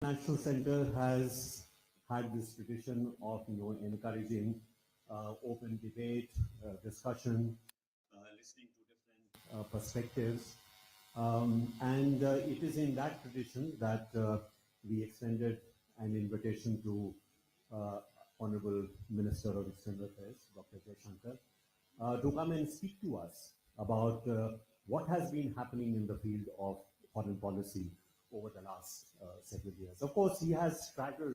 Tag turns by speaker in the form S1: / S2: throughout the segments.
S1: National Center has had this tradition of encouraging open debate, discussion, listening to different perspectives, and it is in that tradition that we extended an invitation to Honorable Minister of External Affairs, Dr. Jaishankar, to come and speak to us about what has been happening in the field of foreign policy over the last several years. Of course, he has straddled a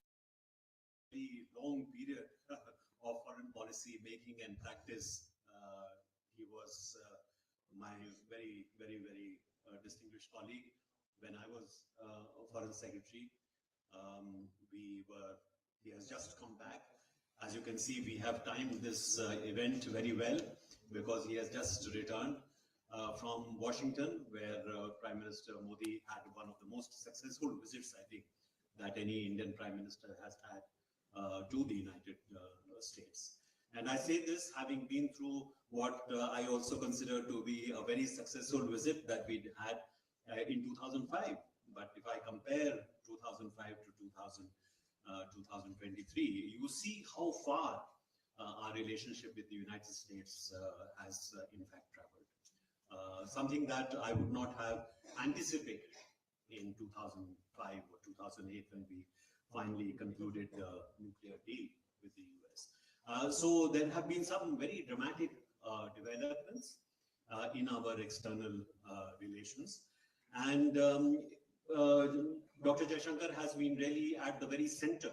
S1: very long period of foreign policy making and practice. He was my very distinguished colleague when I was foreign secretary. He has just come back. As you can see, we have timed this event very well because he has just returned from Washington, where Prime Minister Modi had one of the most successful visits, I think, that any Indian Prime Minister has had to the United States. And I say this having been through what I also consider to be a very successful visit that we had in 2005. But if I compare 2005 to 2023, you see how far our relationship with the United States has in fact traveled. Something that I would not have anticipated in 2005 or 2008 when we finally concluded the nuclear deal with the US. So there have been some very dramatic developments in our external relations. And Dr. Jaishankar has been really at the very center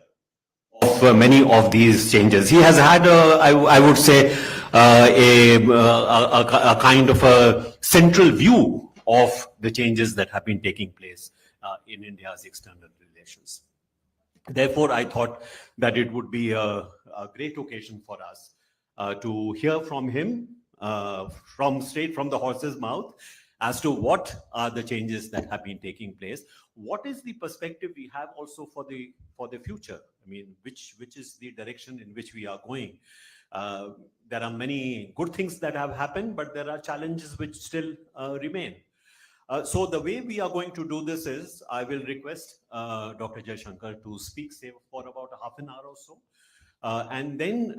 S1: of many of these changes. He has had, I would say, a kind of a central view of the changes that have been taking place in India's external relations. Therefore, I thought that it would be a great occasion for us to hear from him straight from the horse's mouth as to what are the changes that have been taking place. What is the perspective we have also for the future? I mean, which is the direction in which we are going? There are many good things that have happened, but there are challenges which still remain. So the way we are going to do this is, I will request Dr. Jaishankar to speak, say, for about half an hour or so. And then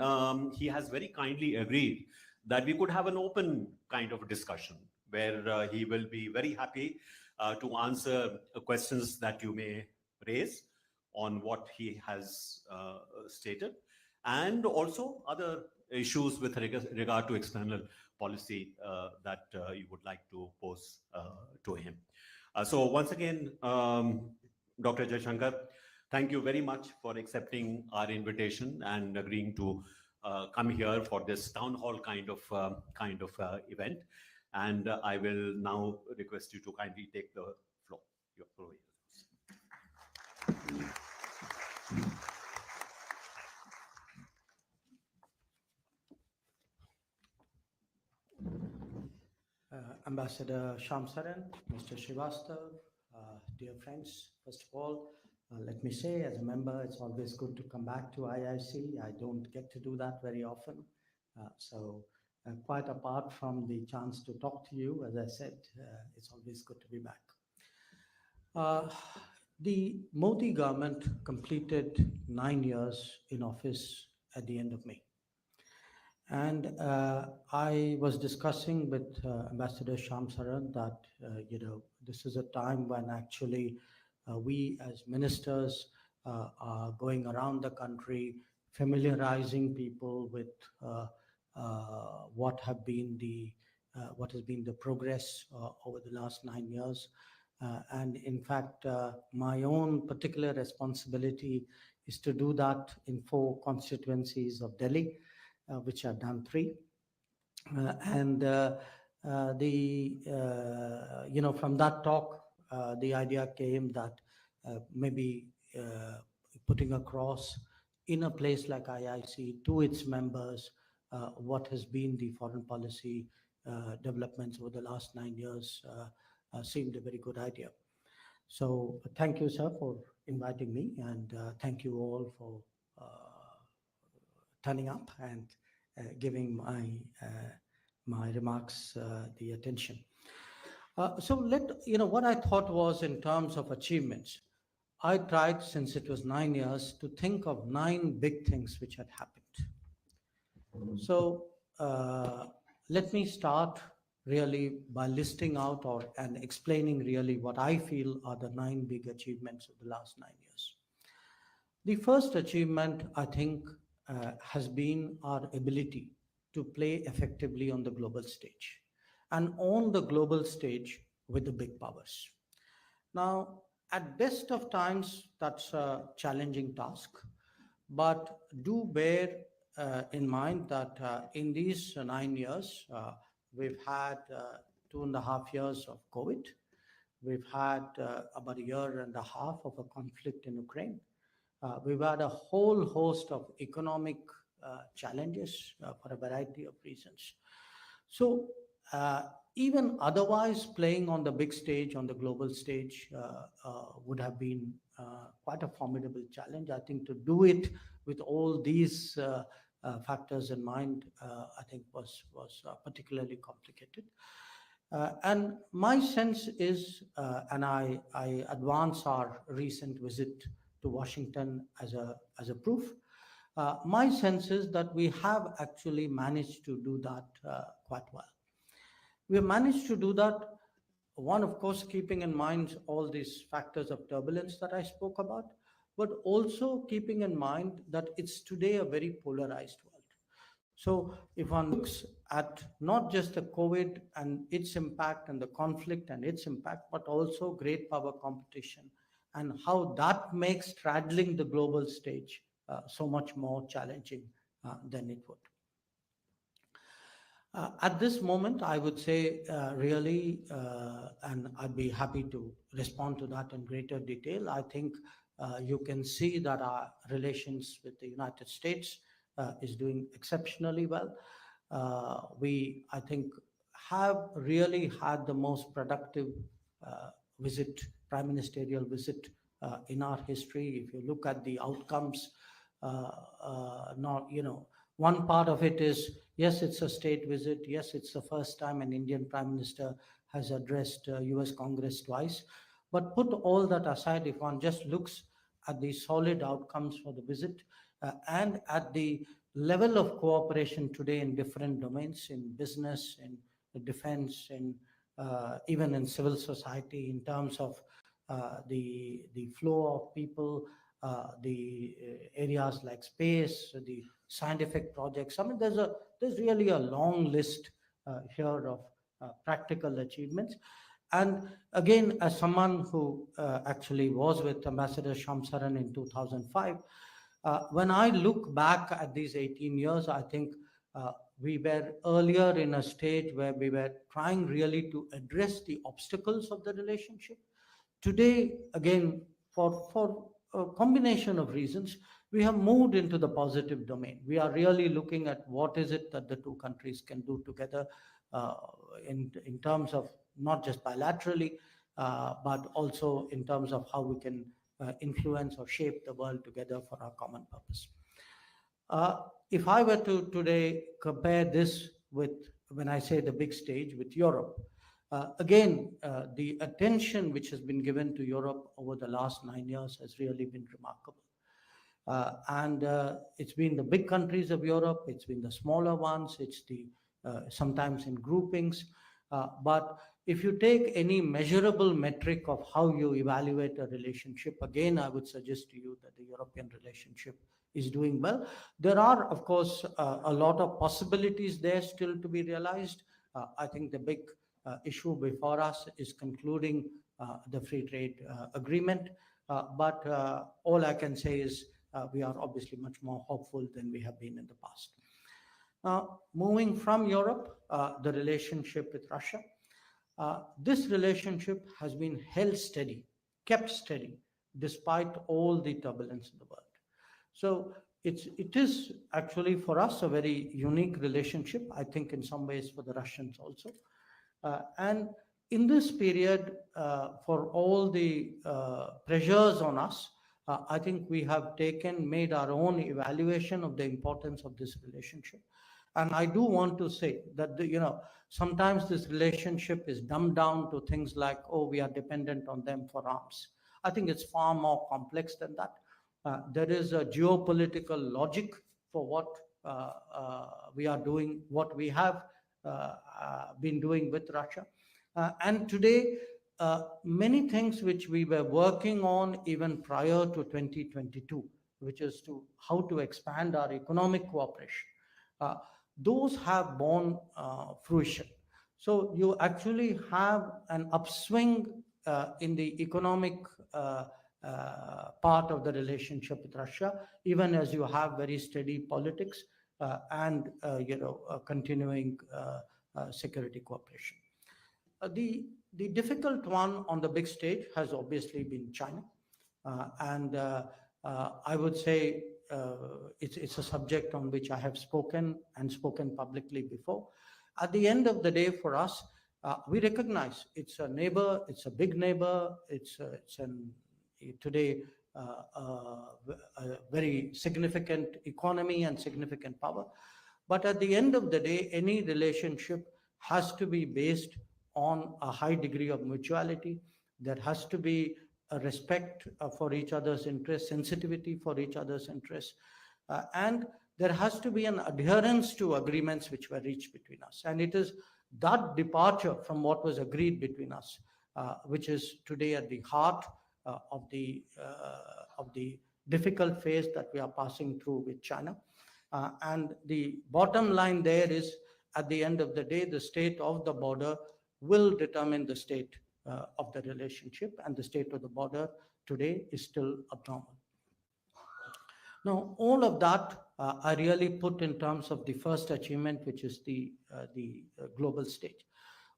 S1: he has very kindly agreed that we could have an open kind of discussion where he will be very happy to answer questions that you may raise on what he has stated, and also other issues with regard to external policy that you would like to pose to him. So once again, Dr. Jaishankar, thank you very much for accepting our invitation and agreeing to come here for this town hall kind of event. And I will now request you to kindly take the floor. Your floor.
S2: Ambassador Shamsaran, Mr. Srivastav, dear friends, first of all, let me say, as a member, it's always good to come back to IIC. I don't get to do that very often. So quite apart from the chance to talk to you, as I said, it's always good to be back. The Modi government completed 9 years in office at the end of May. And I was discussing with Ambassador Shamsaran that, this is a time when actually we as ministers are going around the country, familiarizing people with what has been the progress over the last 9 years. And in fact, my own particular responsibility is to do that in 4 constituencies of Delhi, which I've done 3. From that talk, the idea came that maybe putting across in a place like IIC to its members what has been the foreign policy developments over the last 9 years seemed a very good idea. So thank you, sir, for inviting me, and thank you all for turning up and giving my remarks the attention. So what I thought was, in terms of achievements, I tried, since it was 9 years, to think of 9 big things which had happened. So let me start really by listing out and explaining really what I feel are the 9 big achievements of the last 9 years. The first achievement, I think, has been our ability to play effectively on the global stage and on the global stage with the big powers. Now, at best of times, that's a challenging task, but do bear in mind that in these 9 years, we've had 2.5 years of COVID. We've had about a year and a half of a conflict in Ukraine. We've had a whole host of economic challenges for a variety of reasons. So even otherwise, playing on the big stage, on the global stage, would have been quite a formidable challenge. I think to do it with all these factors in mind, I think was particularly complicated. And my sense is, and I advance our recent visit to Washington as a proof, my sense is that we have actually managed to do that quite well. We have managed to do that, one, of course, keeping in mind all these factors of turbulence that I spoke about, but also keeping in mind that it's today a very polarized world. So if one looks at not just the COVID and its impact and the conflict and its impact, but also great power competition and how that makes straddling the global stage so much more challenging than it would. At this moment, I would say really, and I'd be happy to respond to that in greater detail, I think you can see that our relations with the United States is doing exceptionally well. We, I think, have really had the most productive prime ministerial visit in our history. If you look at the outcomes, one part of it is, yes, it's a state visit. Yes, it's the first time an Indian Prime Minister has addressed US Congress twice. But put all that aside, if one just looks at the solid outcomes for the visit and at the level of cooperation today in different domains, in business, in defense, in even in civil society, in terms of the flow of people, the areas like space, the scientific projects. I mean, there's really a long list here of practical achievements. And again, as someone who actually was with Ambassador Shamsaran in 2005, when I look back at these 18 years, I think we were earlier in a stage where we were trying really to address the obstacles of the relationship. Today, again, for a combination of reasons, we have moved into the positive domain. We are really looking at what is it that the two countries can do together in terms of not just bilaterally, but also in terms of how we can influence or shape the world together for our common purpose. If I were to today compare this with, when I say the big stage, with Europe, again, the attention which has been given to Europe over the last 9 years has really been remarkable. And it's been the big countries of Europe, it's been the smaller ones, it's the sometimes in groupings. But if you take any measurable metric of how you evaluate a relationship, again, I would suggest to you that the European relationship is doing well. There are, of course, a lot of possibilities there still to be realized. I think the big issue before us is concluding the free trade agreement. But all I can say is we are obviously much more hopeful than we have been in the past. Now, moving from Europe, the relationship with Russia. This relationship has been held steady, kept steady, despite all the turbulence in the world. So it is actually for us a very unique relationship, I think in some ways for the Russians also. And in this period, for all the pressures on us, I think we have made our own evaluation of the importance of this relationship. And I do want to say that, sometimes this relationship is dumbed down to things like, oh, we are dependent on them for arms. I think it's far more complex than that. There is a geopolitical logic for what we are doing, what we have been doing with Russia. And today, many things which we were working on even prior to 2022, which is to how to expand our economic cooperation, those have borne fruition. So you actually have an upswing in the economic part of the relationship with Russia, even as you have very steady politics and continuing security cooperation. The difficult one on the big stage has obviously been China, and I would say it's a subject on which I have spoken publicly before. At the end of the day, for us, we recognize it's a neighbor, it's a big neighbor, it's today a very significant economy and significant power. But at the end of the day, any relationship has to be based on a high degree of mutuality. There has to be a respect for each other's interests, sensitivity for each other's interests, and there has to be an adherence to agreements which were reached between us. And it is that departure from what was agreed between us, which is today at the heart of the difficult phase that we are passing through with China. And the bottom line there is, at the end of the day, the state of the border will determine the state of the relationship, and the state of the border today is still abnormal. Now, all of that I really put in terms of the first achievement, which is the global stage.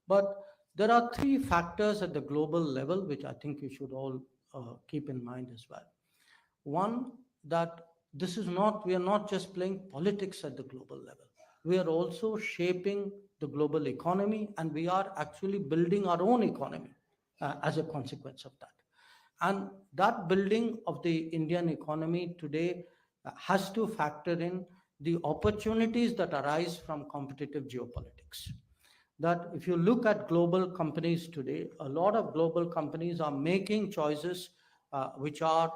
S2: But there are three factors at the global level which I think you should all keep in mind as well. One, that we are not just playing politics at the global level. We are also shaping the global economy, and we are actually building our own economy as a consequence of that. And that building of the Indian economy today has to factor in the opportunities that arise from competitive geopolitics. That if you look at global companies today, a lot of global companies are making choices which are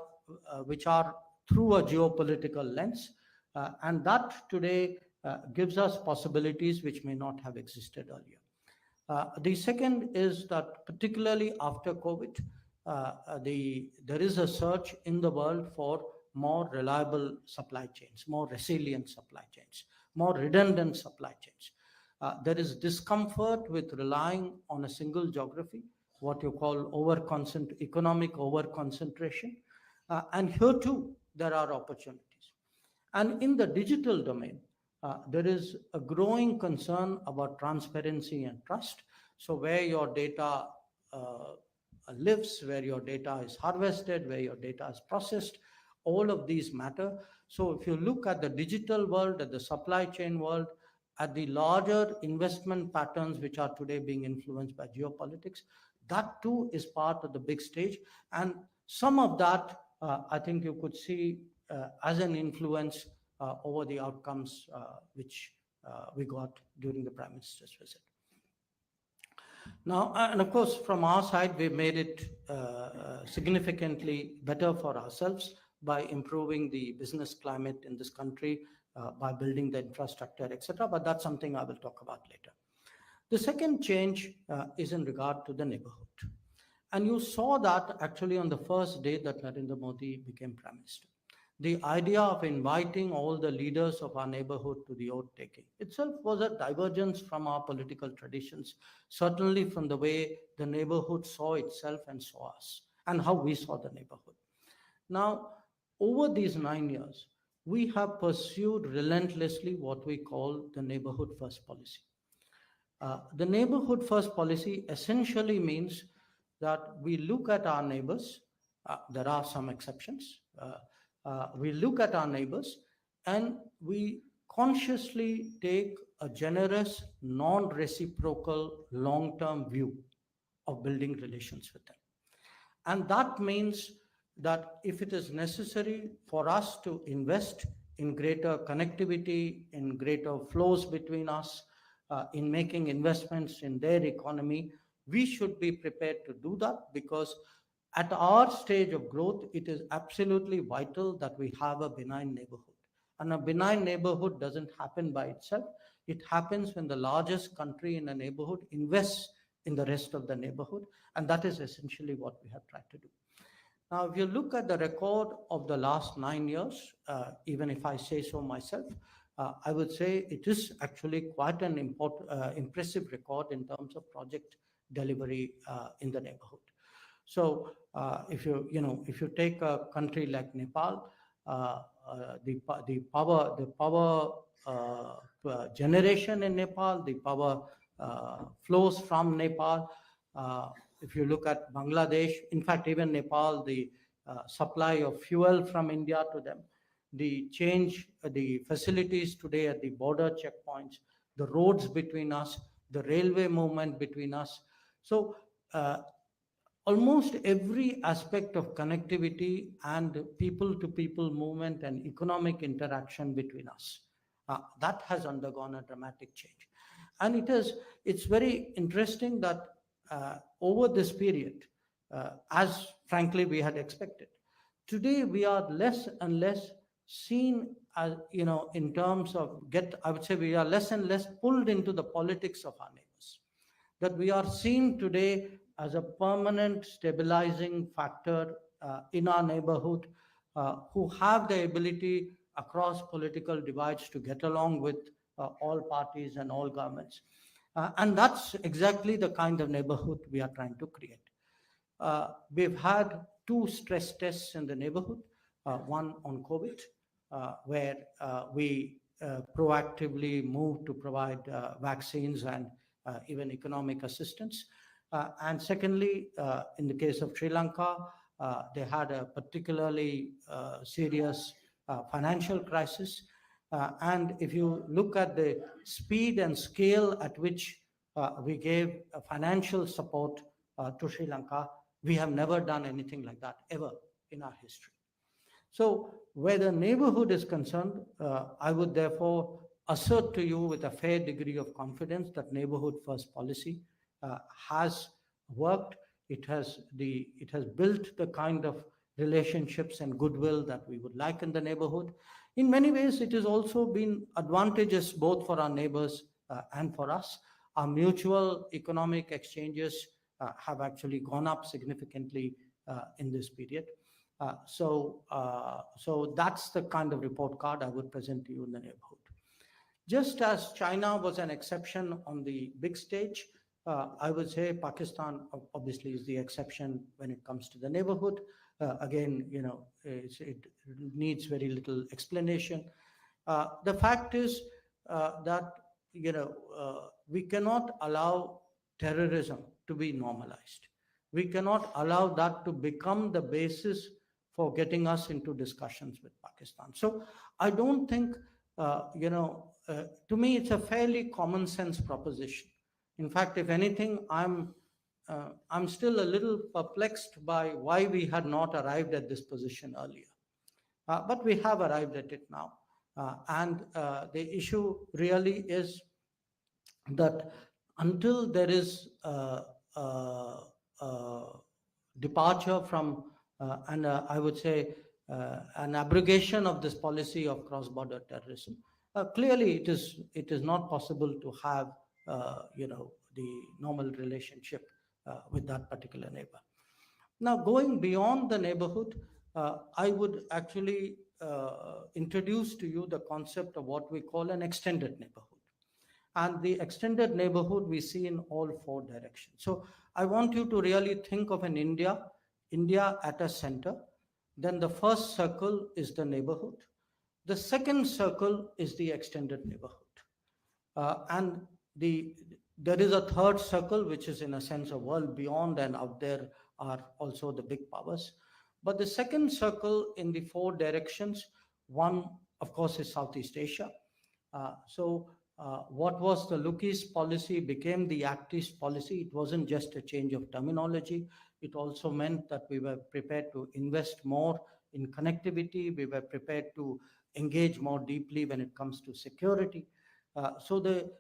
S2: through a geopolitical lens, and that today gives us possibilities which may not have existed earlier. The second is that particularly after COVID, there is a search in the world for more reliable supply chains, more resilient supply chains, more redundant supply chains. There is discomfort with relying on a single geography, what you call economic over-concentration. And here too, there are opportunities. And in the digital domain, there is a growing concern about transparency and trust. So where your data lives, where your data is harvested, where your data is processed, all of these matter. So if you look at the digital world, at the supply chain world, at the larger investment patterns which are today being influenced by geopolitics, that too is part of the big stage. And some of that, I think you could see as an influence over the outcomes which we got during the Prime Minister's visit. Now, and of course, from our side, we made it significantly better for ourselves by improving the business climate in this country, by building the infrastructure, etc. But that's something I will talk about later. The second change is in regard to the neighborhood. And you saw that actually on the first day that Narendra Modi became Prime Minister. The idea of inviting all the leaders of our neighborhood to the oath taking itself was a divergence from our political traditions, certainly from the way the neighborhood saw itself and saw us, and how we saw the neighborhood. Now, over these 9 years, we have pursued relentlessly what we call the neighborhood first policy. The neighborhood first policy essentially means that we look at our neighbors. There are some exceptions. We look at our neighbors and we consciously take a generous, non-reciprocal, long-term view of building relations with them. And that means that if it is necessary for us to invest in greater connectivity, in greater flows between us, in making investments in their economy, we should be prepared to do that, because at our stage of growth, it is absolutely vital that we have a benign neighborhood. And a benign neighborhood doesn't happen by itself. It happens when the largest country in a neighborhood invests in the rest of the neighborhood. And that is essentially what we have tried to do. Now, if you look at the record of the last 9 years, even if I say so myself, I would say it is actually quite an impressive record in terms of project delivery in the neighborhood. So if you take a country like Nepal, the power generation in Nepal, the power flows from Nepal. If you look at Bangladesh, in fact, even Nepal, the supply of fuel from India to them, the change, the facilities today at the border checkpoints, the roads between us, the railway movement between us. So almost every aspect of connectivity and people-to-people movement and economic interaction between us, that has undergone a dramatic change. And it's very interesting that over this period, as frankly we had expected, today we are less and less seen as, in terms of I would say we are less and less pulled into the politics of our neighbors. That we are seen today as a permanent stabilizing factor in our neighborhood, who have the ability across political divides to get along with all parties and all governments. And that's exactly the kind of neighborhood we are trying to create. We've had 2 stress tests in the neighborhood, one on COVID, where we proactively moved to provide vaccines and even economic assistance. And secondly, in the case of Sri Lanka, they had a particularly serious financial crisis. And if you look at the speed and scale at which we gave financial support to Sri Lanka, we have never done anything like that ever in our history. So where the neighborhood is concerned, I would therefore assert to you with a fair degree of confidence that neighborhood first policy has worked. It has built the kind of relationships and goodwill that we would like in the neighborhood. In many ways, it has also been advantageous both for our neighbors and for us. Our mutual economic exchanges have actually gone up significantly in this period. So that's the kind of report card I would present to you in the neighborhood. Just as China was an exception on the big stage, I would say Pakistan obviously is the exception when it comes to the neighborhood. Again, it needs very little explanation. The fact is that we cannot allow terrorism to be normalized. We cannot allow that to become the basis for getting us into discussions with Pakistan. So I don't think, to me, it's a fairly common sense proposition. In fact, if anything, I'm still a little perplexed by why we had not arrived at this position earlier. But we have arrived at it now. And the issue really is that until there is departure from, and I would say an abrogation of this policy of cross-border terrorism, clearly it is not possible to have the normal relationship with that particular neighbor. Now, going beyond the neighborhood, I would actually introduce to you the concept of what we call an extended neighborhood. And the extended neighborhood we see in all 4 directions. So I want you to really think of an India at a center. Then the first circle is the neighborhood. The second circle is the extended neighborhood. And there is a third circle, which is in a sense a world beyond, and out there are also the big powers. But the second circle in the 4 directions, one, of course, is Southeast Asia. What was the Look East policy became the Act East policy. It wasn't just a change of terminology. It also meant that we were prepared to invest more in connectivity. We were prepared to engage more deeply when it comes to security. So the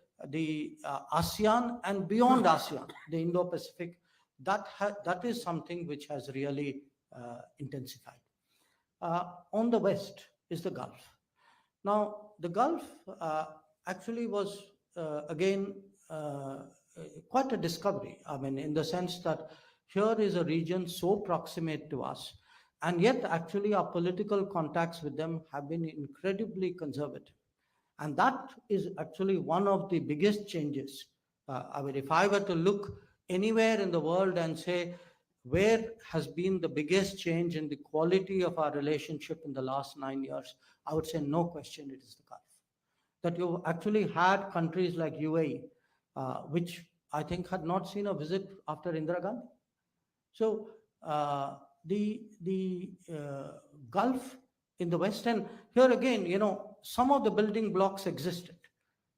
S2: ASEAN and beyond ASEAN, the Indo-Pacific, that is something which has really intensified. On the west is the Gulf. Now, the Gulf actually was again quite a discovery. I mean, in the sense that here is a region so proximate to us, and yet actually our political contacts with them have been incredibly conservative. And that is actually one of the biggest changes. I mean, if I were to look anywhere in the world and say, where has been the biggest change in the quality of our relationship in the last 9 years, I would say no question it is the Gulf. That you actually had countries like UAE, which I think had not seen a visit after Indira Gandhi. So the Gulf in the West, and here again, some of the building blocks existed.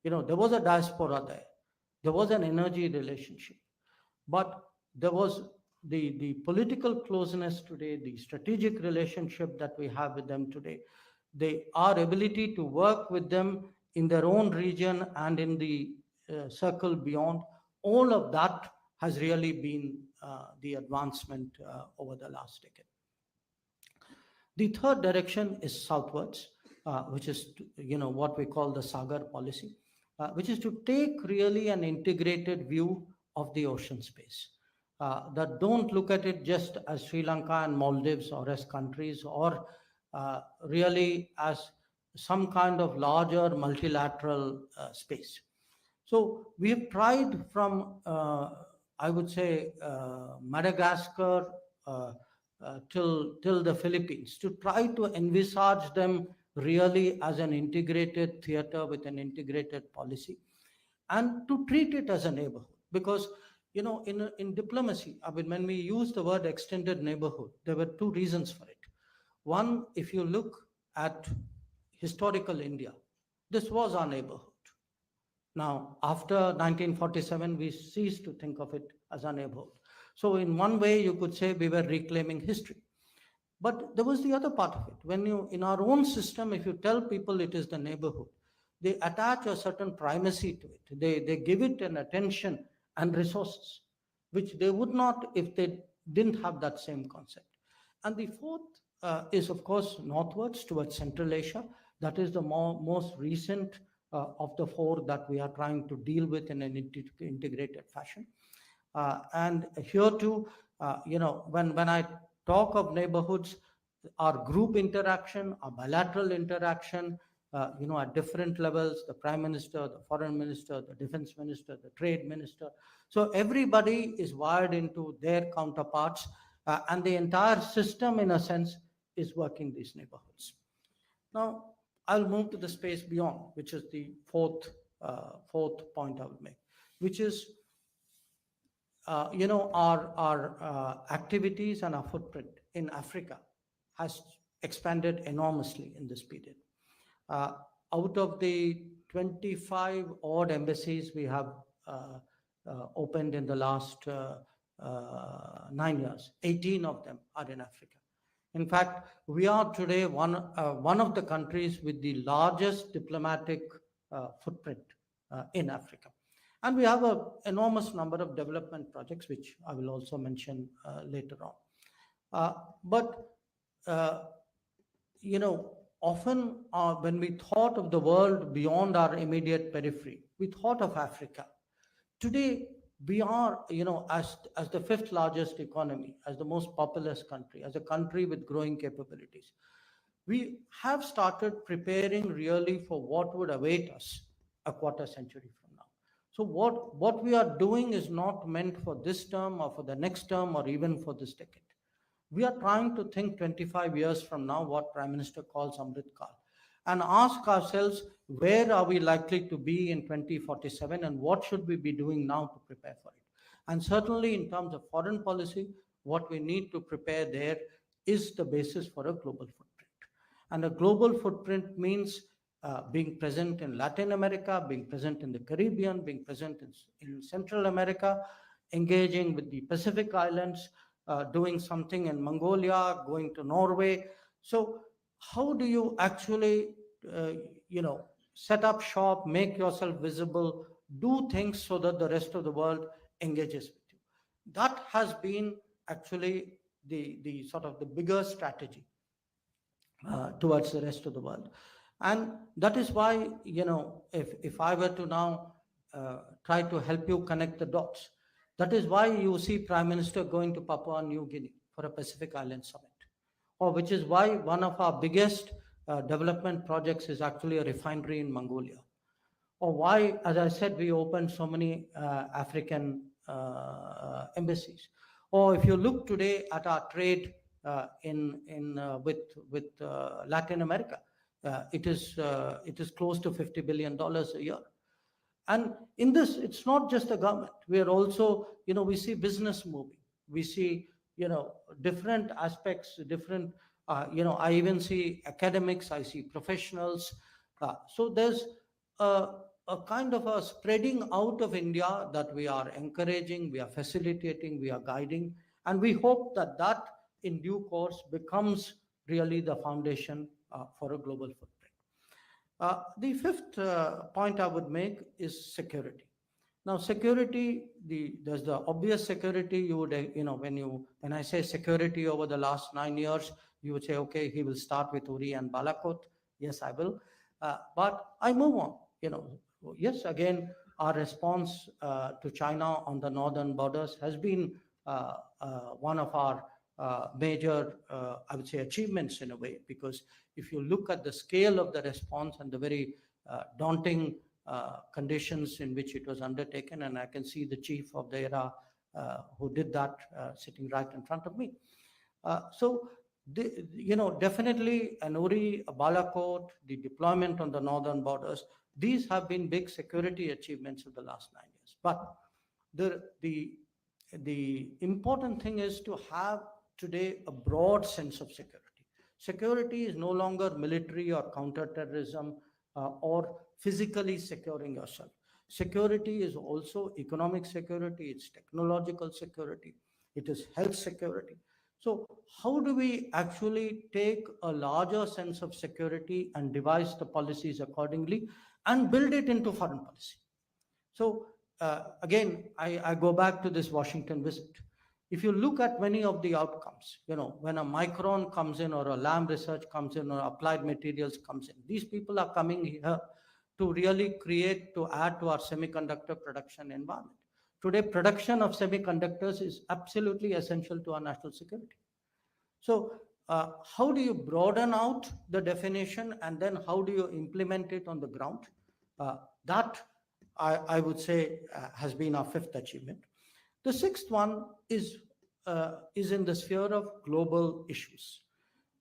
S2: There was a diaspora there was an energy relationship, but there was the political closeness today, the strategic relationship that we have with them today, our ability to work with them in their own region and in the circle beyond, all of that has really been the advancement over the last decade. The third direction is southwards, which is what we call the Sagar Policy, which is to take really an integrated view of the ocean space. That don't look at it just as Sri Lanka and Maldives or as countries, or really as some kind of larger multilateral space. So we have tried from, I would say, Madagascar till the Philippines to try to envisage them really as an integrated theater with an integrated policy, and to treat it as a neighborhood. Because in diplomacy, I mean, when we use the word extended neighborhood, there were two reasons for it. One, if you look at historical India, this was our neighborhood. Now, after 1947, we ceased to think of it as a neighborhood. So in one way, you could say we were reclaiming history. But there was the other part of it. When in our own system, if you tell people it is the neighborhood, they attach a certain primacy to it. They give it an attention and resources, which they would not if they didn't have that same concept. And the fourth is, of course, northwards towards Central Asia. That is the most recent of the four that we are trying to deal with in an integrated fashion. And here too, when I talk of neighborhoods, our group interaction, our bilateral interaction, at different levels, the Prime Minister, the Foreign Minister, the Defense Minister, the Trade Minister. So everybody is wired into their counterparts, and the entire system, in a sense, is working these neighborhoods. Now, I'll move to the space beyond, which is the fourth point I would make, which is, our activities and our footprint in Africa has expanded enormously in this period. Out of the 25 odd embassies we have opened in the last 9 years, 18 of them are in Africa. In fact, we are today one of the countries with the largest diplomatic footprint in Africa. And we have an enormous number of development projects, which I will also mention later on. But often when we thought of the world beyond our immediate periphery, we thought of Africa. Today, we are, as the fifth largest economy, as the most populous country, as a country with growing capabilities, we have started preparing really for what would await us a quarter century from now. So what we are doing is not meant for this term or for the next term or even for this decade. We are trying to think 25 years from now, what Prime Minister calls Amrit Kal, and ask ourselves, where are we likely to be in 2047 and what should we be doing now to prepare for it? And certainly in terms of foreign policy, what we need to prepare there is the basis for a global footprint. And a global footprint means being present in Latin America, being present in the Caribbean, being present in Central America, engaging with the Pacific Islands, doing something in Mongolia, going to Norway. So how do you actually, set up shop, make yourself visible, do things so that the rest of the world engages with you? That has been actually the sort of the bigger strategy towards the rest of the world. And that is why, if I were to now try to help you connect the dots, that is why you see Prime Minister going to Papua New Guinea for a Pacific Island Summit, or which is why one of our biggest development projects is actually a refinery in Mongolia, or why, as I said, we opened so many African embassies. Or if you look today at our trade with Latin America, it is close to $50 billion a year. And in this, it's not just the government. We are also, we see business moving. We see, different aspects, different, I even see academics, I see professionals. So there's a kind of a spreading out of India that we are encouraging, we are facilitating, we are guiding, and we hope that that in due course becomes really the foundation for a global footprint. The fifth point I would make is security. Now, security, there's the obvious security. You would, when I say security over the last 9 years, you would say, okay, he will start with Uri and Balakot. Yes, I will. But I move on. Yes, again, our response to China on the northern borders has been one of our major, I would say, achievements in a way, because if you look at the scale of the response and the very daunting conditions in which it was undertaken, and I can see the chief of the era who did that sitting right in front of me. Definitely an Uri, a Balakot, the deployment on the northern borders, these have been big security achievements of the last 9 years. But the important thing is to have today a broad sense of security. Security is no longer military or counterterrorism or physically securing yourself. Security is also economic security, it's technological security, it is health security. So how do we actually take a larger sense of security and devise the policies accordingly and build it into foreign policy? So again, I go back to this Washington visit. If you look at many of the outcomes, when a Micron comes in or a Lam Research comes in or Applied Materials comes in, these people are coming here to really create, to add to our semiconductor production environment. Today, production of semiconductors is absolutely essential to our national security. So how do you broaden out the definition, and then how do you implement it on the ground? That, I would say, has been our fifth achievement. The sixth one is in the sphere of global issues.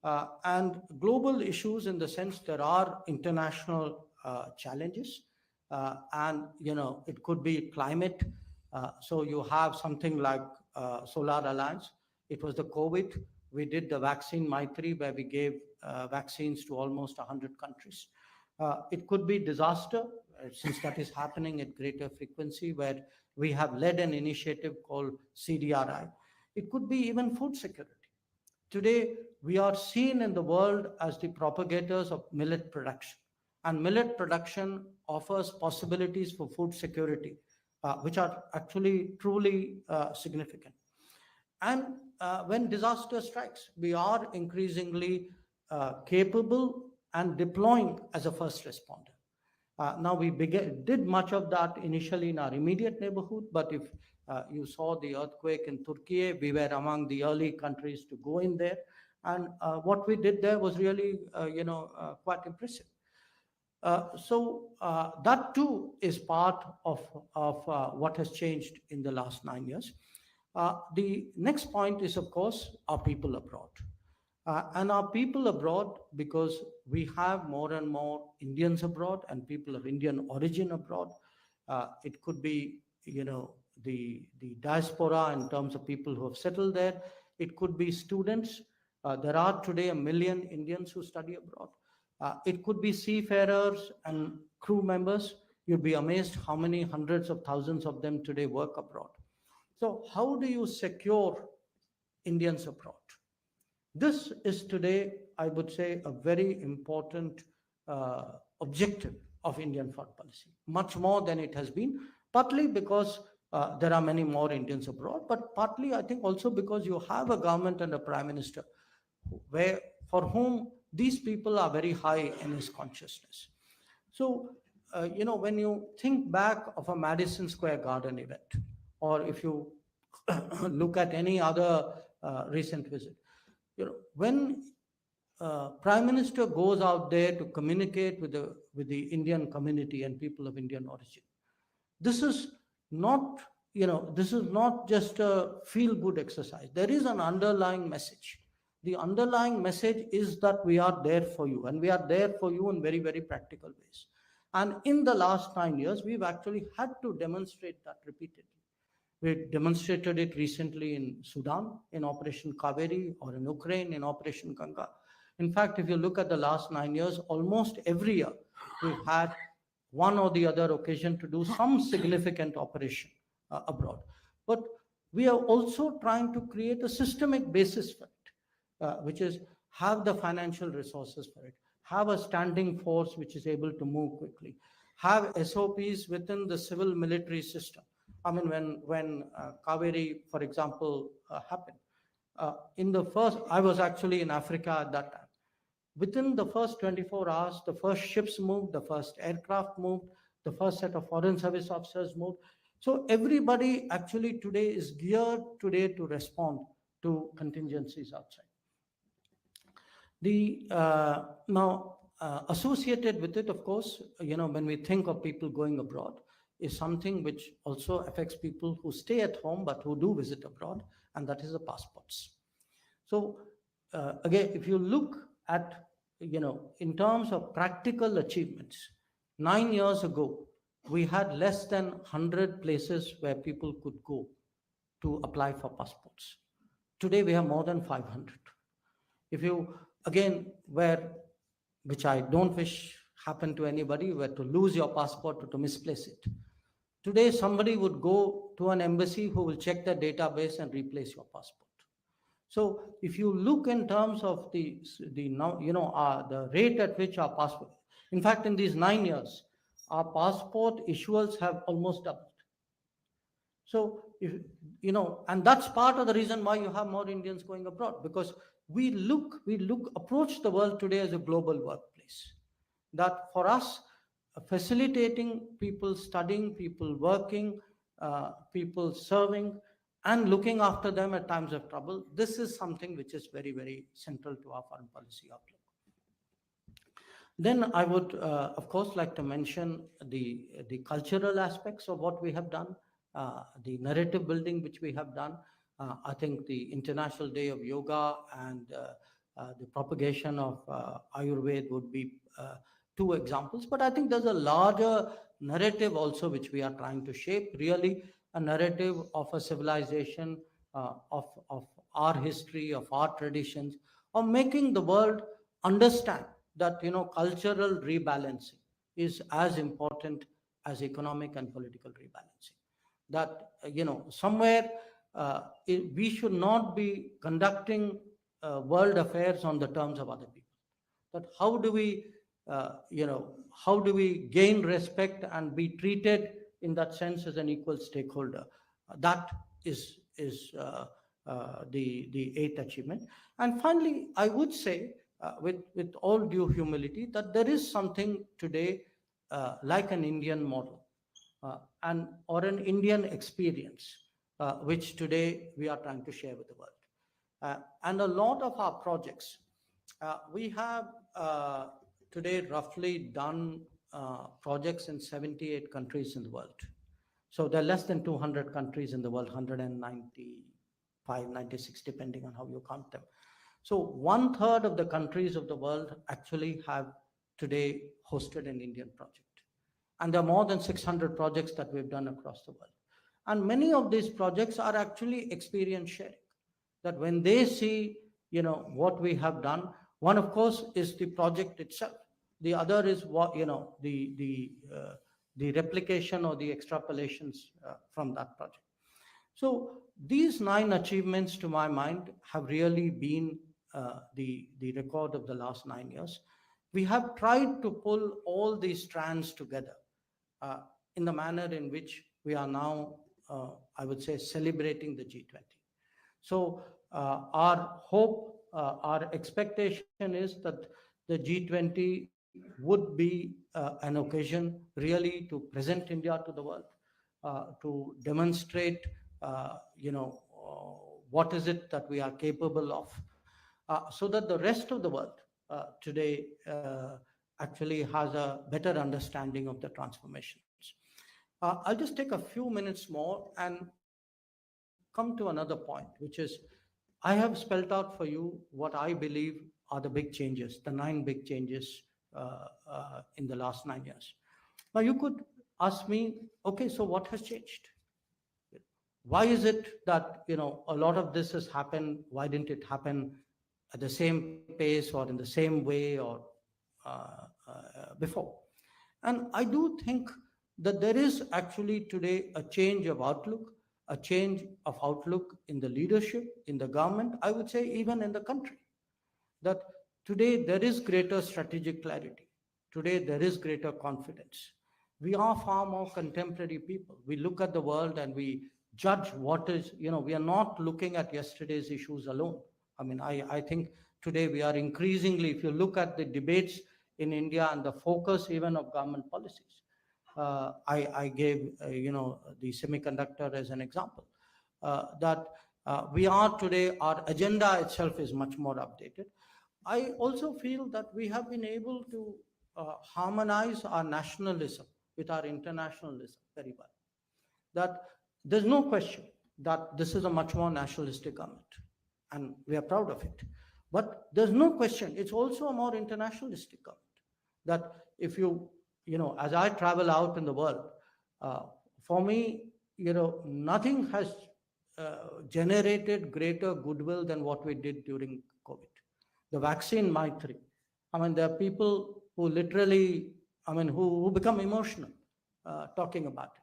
S2: And global issues in the sense there are international challenges, and it could be climate. So you have something like Solar Alliance. It was the COVID. We did the vaccine Maitri, where we gave vaccines to almost 100 countries. It could be disaster, since that is happening at greater frequency, where we have led an initiative called CDRI. It could be even food security. Today, we are seen in the world as the propagators of millet production. And millet production offers possibilities for food security, which are actually truly significant. And when disaster strikes, we are increasingly capable and deploying as a first responder. Now, we did much of that initially in our immediate neighborhood, but if you saw the earthquake in Turkey, we were among the early countries to go in there. And what we did there was really, quite impressive. So that too is part of what has changed in the last 9 years. The next point is, of course, our people abroad. And our people abroad, because we have more and more Indians abroad and people of Indian origin abroad. It could be, the diaspora in terms of people who have settled there. It could be students. There are today 1 million Indians who study abroad. It could be seafarers and crew members. You'd be amazed how many hundreds of thousands of them today work abroad. So how do you secure Indians abroad? This is today, I would say, a very important objective of Indian foreign policy, much more than it has been, partly because there are many more Indians abroad, but partly I think also because you have a government and a prime minister where for whom these people are very high in his consciousness. So, when you think back of a Madison Square Garden event, or if you look at any other recent visit, when Prime Minister goes out there to communicate with the Indian community and people of Indian origin, this is not this is not just a feel good exercise. There is an underlying message. The underlying message is that we are there for you, and we are there for you in very, very practical ways. And in the last 9 years, we've actually had to demonstrate that repeatedly. We demonstrated it recently in Sudan in Operation Kaveri, or in Ukraine in Operation Ganga. In fact, if you look at the last 9 years, almost every year we've had one or the other occasion to do some significant operation abroad. But we are also trying to create a systemic basis for it, which is have the financial resources for it, have a standing force which is able to move quickly, have SOPs within the civil military system. I mean, when Kaveri, for example, happened, I was actually in Africa at that time. Within the first 24 hours, the first ships moved, the first aircraft moved, the first set of foreign service officers moved. So everybody actually today is geared today to respond to contingencies outside. Associated with it, of course, when we think of people going abroad, is something which also affects people who stay at home but who do visit abroad, and that is the passports. So again, if you look at, in terms of practical achievements, 9 years ago, we had less than 100 places where people could go to apply for passports. Today, we have more than 500. If you, again, which I don't wish happen to anybody, were to lose your passport or to misplace it. Today, somebody would go to an embassy who will check the database and replace your passport. So if you look in terms of the rate at which our passport, in fact, in these 9 years, our passport issuers have almost doubled. So, and that's part of the reason why you have more Indians going abroad, because we approach the world today as a global workplace. That for us, facilitating people studying, people working, people serving, and looking after them at times of trouble, this is something which is very, very central to our foreign policy outlook. Then I would, of course, like to mention the cultural aspects of what we have done, the narrative building which we have done. I think the International Day of Yoga and the propagation of Ayurveda would be two examples. But I think there's a larger narrative also which we are trying to shape, really a narrative of a civilization, of our history, of our traditions, of making the world understand that cultural rebalancing is as important as economic and political rebalancing. That somewhere we should not be conducting world affairs on the terms of other people. That how do we gain respect and be treated in that sense as an equal stakeholder? That is the eighth achievement. And finally, I would say, with all due humility, that there is something today like an Indian model or an Indian experience, which today we are trying to share with the world. And a lot of our projects, we have today roughly done projects in 78 countries in the world. So there are less than 200 countries in the world, 195, 96, depending on how you count them. So 1/3 of the countries of the world actually have today hosted an Indian project. And there are more than 600 projects that we've done across the world. And many of these projects are actually experience sharing. That when they see, what we have done, one, of course, is the project itself. The other is what, the replication or the extrapolations from that project. So these 9 achievements, to my mind, have really been the record of the last 9 years. We have tried to pull all these strands together in the manner in which we are now I would say, celebrating the G20. So our hope, our expectation is that the G20 would be an occasion really to present India to the world, to demonstrate, what is it that we are capable of, so that the rest of the world today actually has a better understanding of the transformations. I'll just take a few minutes more and come to another point, which is I have spelled out for you what I believe are the big changes, the 9 big changes in the last 9 years. Now, you could ask me, okay, so what has changed? Why is it that a lot of this has happened? Why didn't it happen at the same pace or in the same way or before? And I do think that there is actually today a change of outlook, a change of outlook in the leadership, in the government, I would say even in the country. That today there is greater strategic clarity. Today there is greater confidence. We are far more contemporary people. We look at the world and we judge what is, we are not looking at yesterday's issues alone. I mean, I think today we are increasingly, if you look at the debates in India and the focus even of government policies, I gave, the semiconductor as an example, that we are today, our agenda itself is much more updated. I also feel that we have been able to harmonize our nationalism with our internationalism very well. That there's no question that this is a much more nationalistic government, and we are proud of it. But there's no question it's also a more internationalistic government. That if as I travel out in the world, for me, nothing has generated greater goodwill than what we did during COVID. The vaccine Maitri. I mean, there are people who literally, who become emotional talking about it.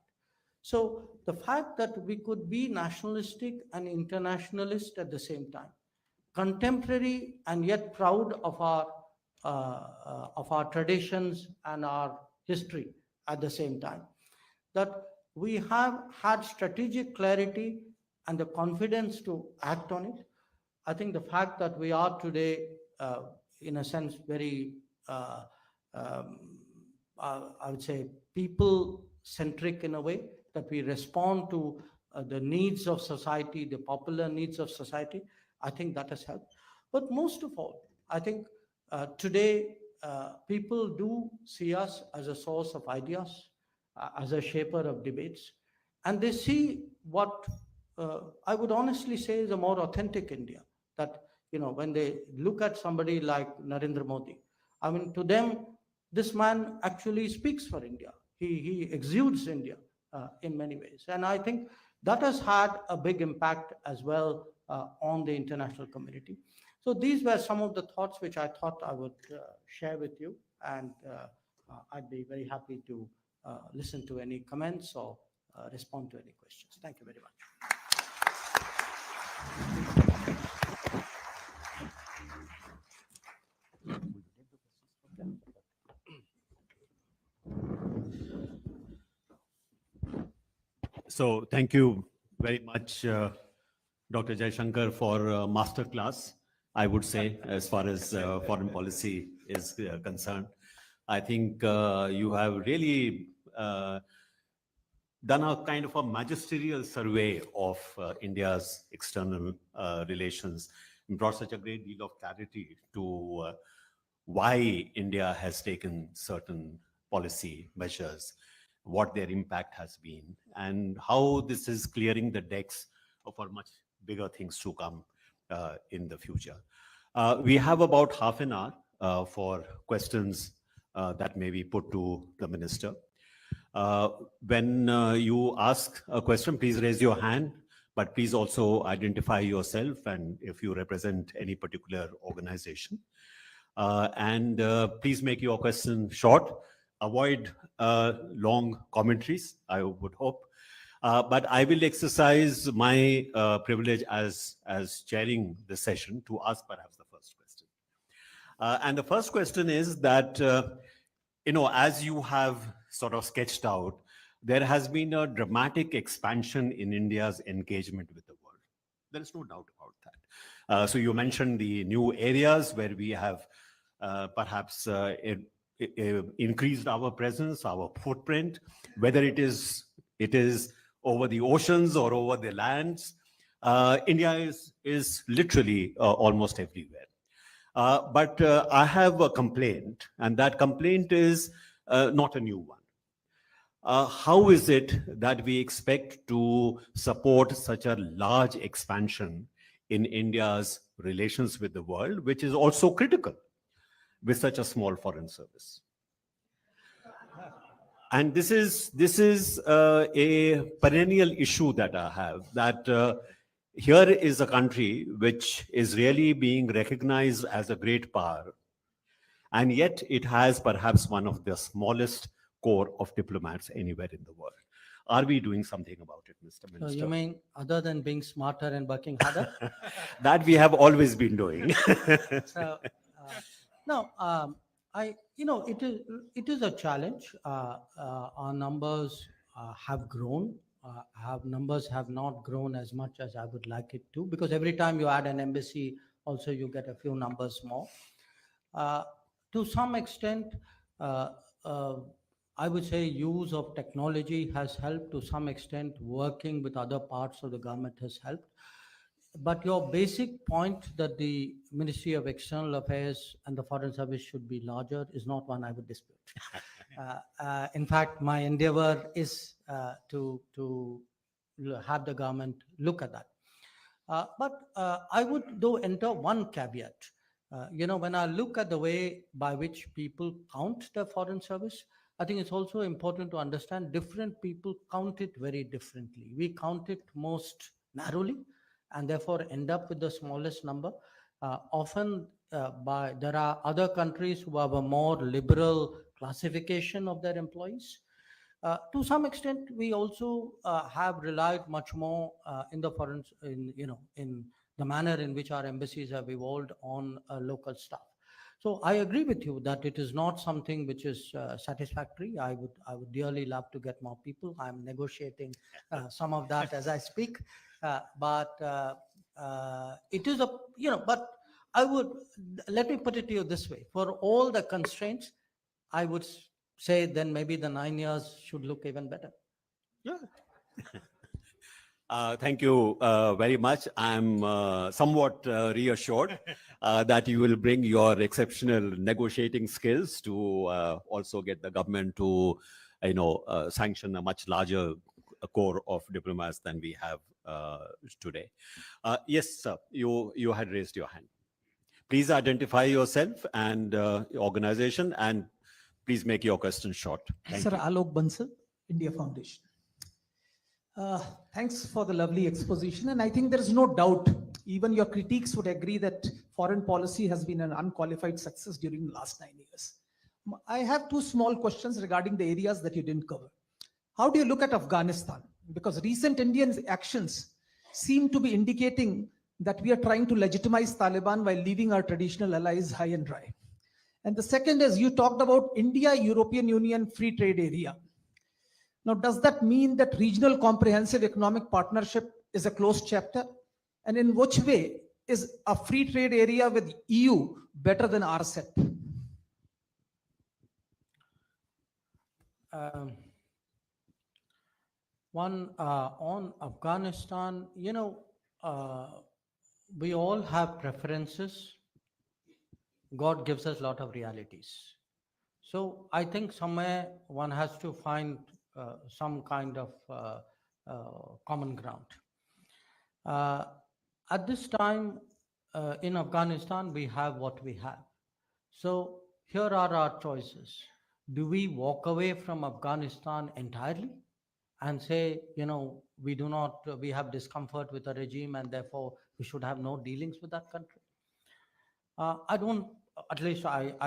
S2: So the fact that we could be nationalistic and internationalist at the same time, contemporary and yet proud of our traditions and our history at the same time, that we have had strategic clarity and the confidence to act on it. I think the fact that we are today, in a sense, very, I would say, people-centric in a way, that we respond to the needs of society, the popular needs of society, I think that has helped. But most of all, I think today people do see us as a source of ideas, as a shaper of debates, and they see what I would honestly say is a more authentic India. That when they look at somebody like Narendra Modi, I mean, to them, this man actually speaks for India. He exudes India in many ways, and I think that has had a big impact as well on the international community. So these were some of the thoughts which I thought I would share with you, and I'd be very happy to listen to any comments or respond to any questions. Thank you very much.
S1: So thank you very much, Dr. Jaishankar, for a masterclass, I would say, as far as foreign policy is concerned. I think you have really done a kind of a magisterial survey of India's external relations and brought such a great deal of clarity to why India has taken certain policy measures, what their impact has been, and how this is clearing the decks for much bigger things to come in the future. We have about half an hour for questions that may be put to the minister. When you ask a question, please raise your hand, but please also identify yourself and if you represent any particular organization. And please make your question short. Avoid long commentaries, I would hope. But I will exercise my privilege as chairing the session to ask perhaps the first question. And the first question is that, as you have sort of sketched out, there has been a dramatic expansion in India's engagement with the world. There is no doubt about that. So you mentioned the new areas where we have perhaps increased our presence, our footprint, whether it is over the oceans or over the lands. India is literally almost everywhere. But I have a complaint, and that complaint is not a new one. How is it that we expect to support such a large expansion in India's relations with the world, which is also critical with such a small foreign service? And this is a perennial issue that I have, that here is a country which is really being recognized as a great power, and yet it has perhaps one of the smallest core of diplomats anywhere in the world. Are we doing something about it, Mr.
S2: So
S1: Minister?
S2: you mean other than being smarter and working harder?
S1: That we have always been doing.
S2: So, no, it is a challenge. Our numbers have grown. Numbers have not grown as much as I would like it to, because every time you add an embassy, also you get a few numbers more. To some extent, I would say use of technology has helped. To some extent, working with other parts of the government has helped. But your basic point that the Ministry of External Affairs and the Foreign Service should be larger is not one I would dispute. In fact, my endeavor is to have the government look at that. But I would though enter one caveat. When I look at the way by which people count the foreign service, I think it's also important to understand different people count it very differently. We count it most narrowly and therefore end up with the smallest number. Often there are other countries who have a more liberal classification of their employees. To some extent, we also have relied much more in the foreign, in the manner in which our embassies have evolved on local staff. So I agree with you that it is not something which is satisfactory. I would dearly love to get more people. I'm negotiating some of that as I speak, but it is But let me put it to you this way: for all the constraints, I would say then maybe the 9 years should look even better.
S1: Yeah. Thank you very much. I'm somewhat reassured that you will bring your exceptional negotiating skills to also get the government to, sanction a much larger core of diplomats than we have today. Yes, sir. You had raised your hand. Please identify yourself and your organization, and please make your question short. Thank
S3: Sir,
S1: you.
S3: Alok Bansal, India Foundation. Thanks for the lovely exposition. And I think there is no doubt, even your critiques would agree that foreign policy has been an unqualified success during the last 9 years. I have two small questions regarding the areas that you didn't cover. How do you look at Afghanistan? Because recent Indian actions seem to be indicating that we are trying to legitimize Taliban while leaving our traditional allies high and dry. And the second is, you talked about India-European Union free trade area. Now, does that mean that regional comprehensive economic partnership is a closed chapter? And in which way is a free trade area with EU better than RCEP?
S2: On Afghanistan, we all have preferences. God gives us a lot of realities. So I think somewhere one has to find some kind of common ground. At this time in Afghanistan, we have what we have. So here are our choices. Do we walk away from Afghanistan entirely and say, we have discomfort with the regime and therefore we should have no dealings with that country? I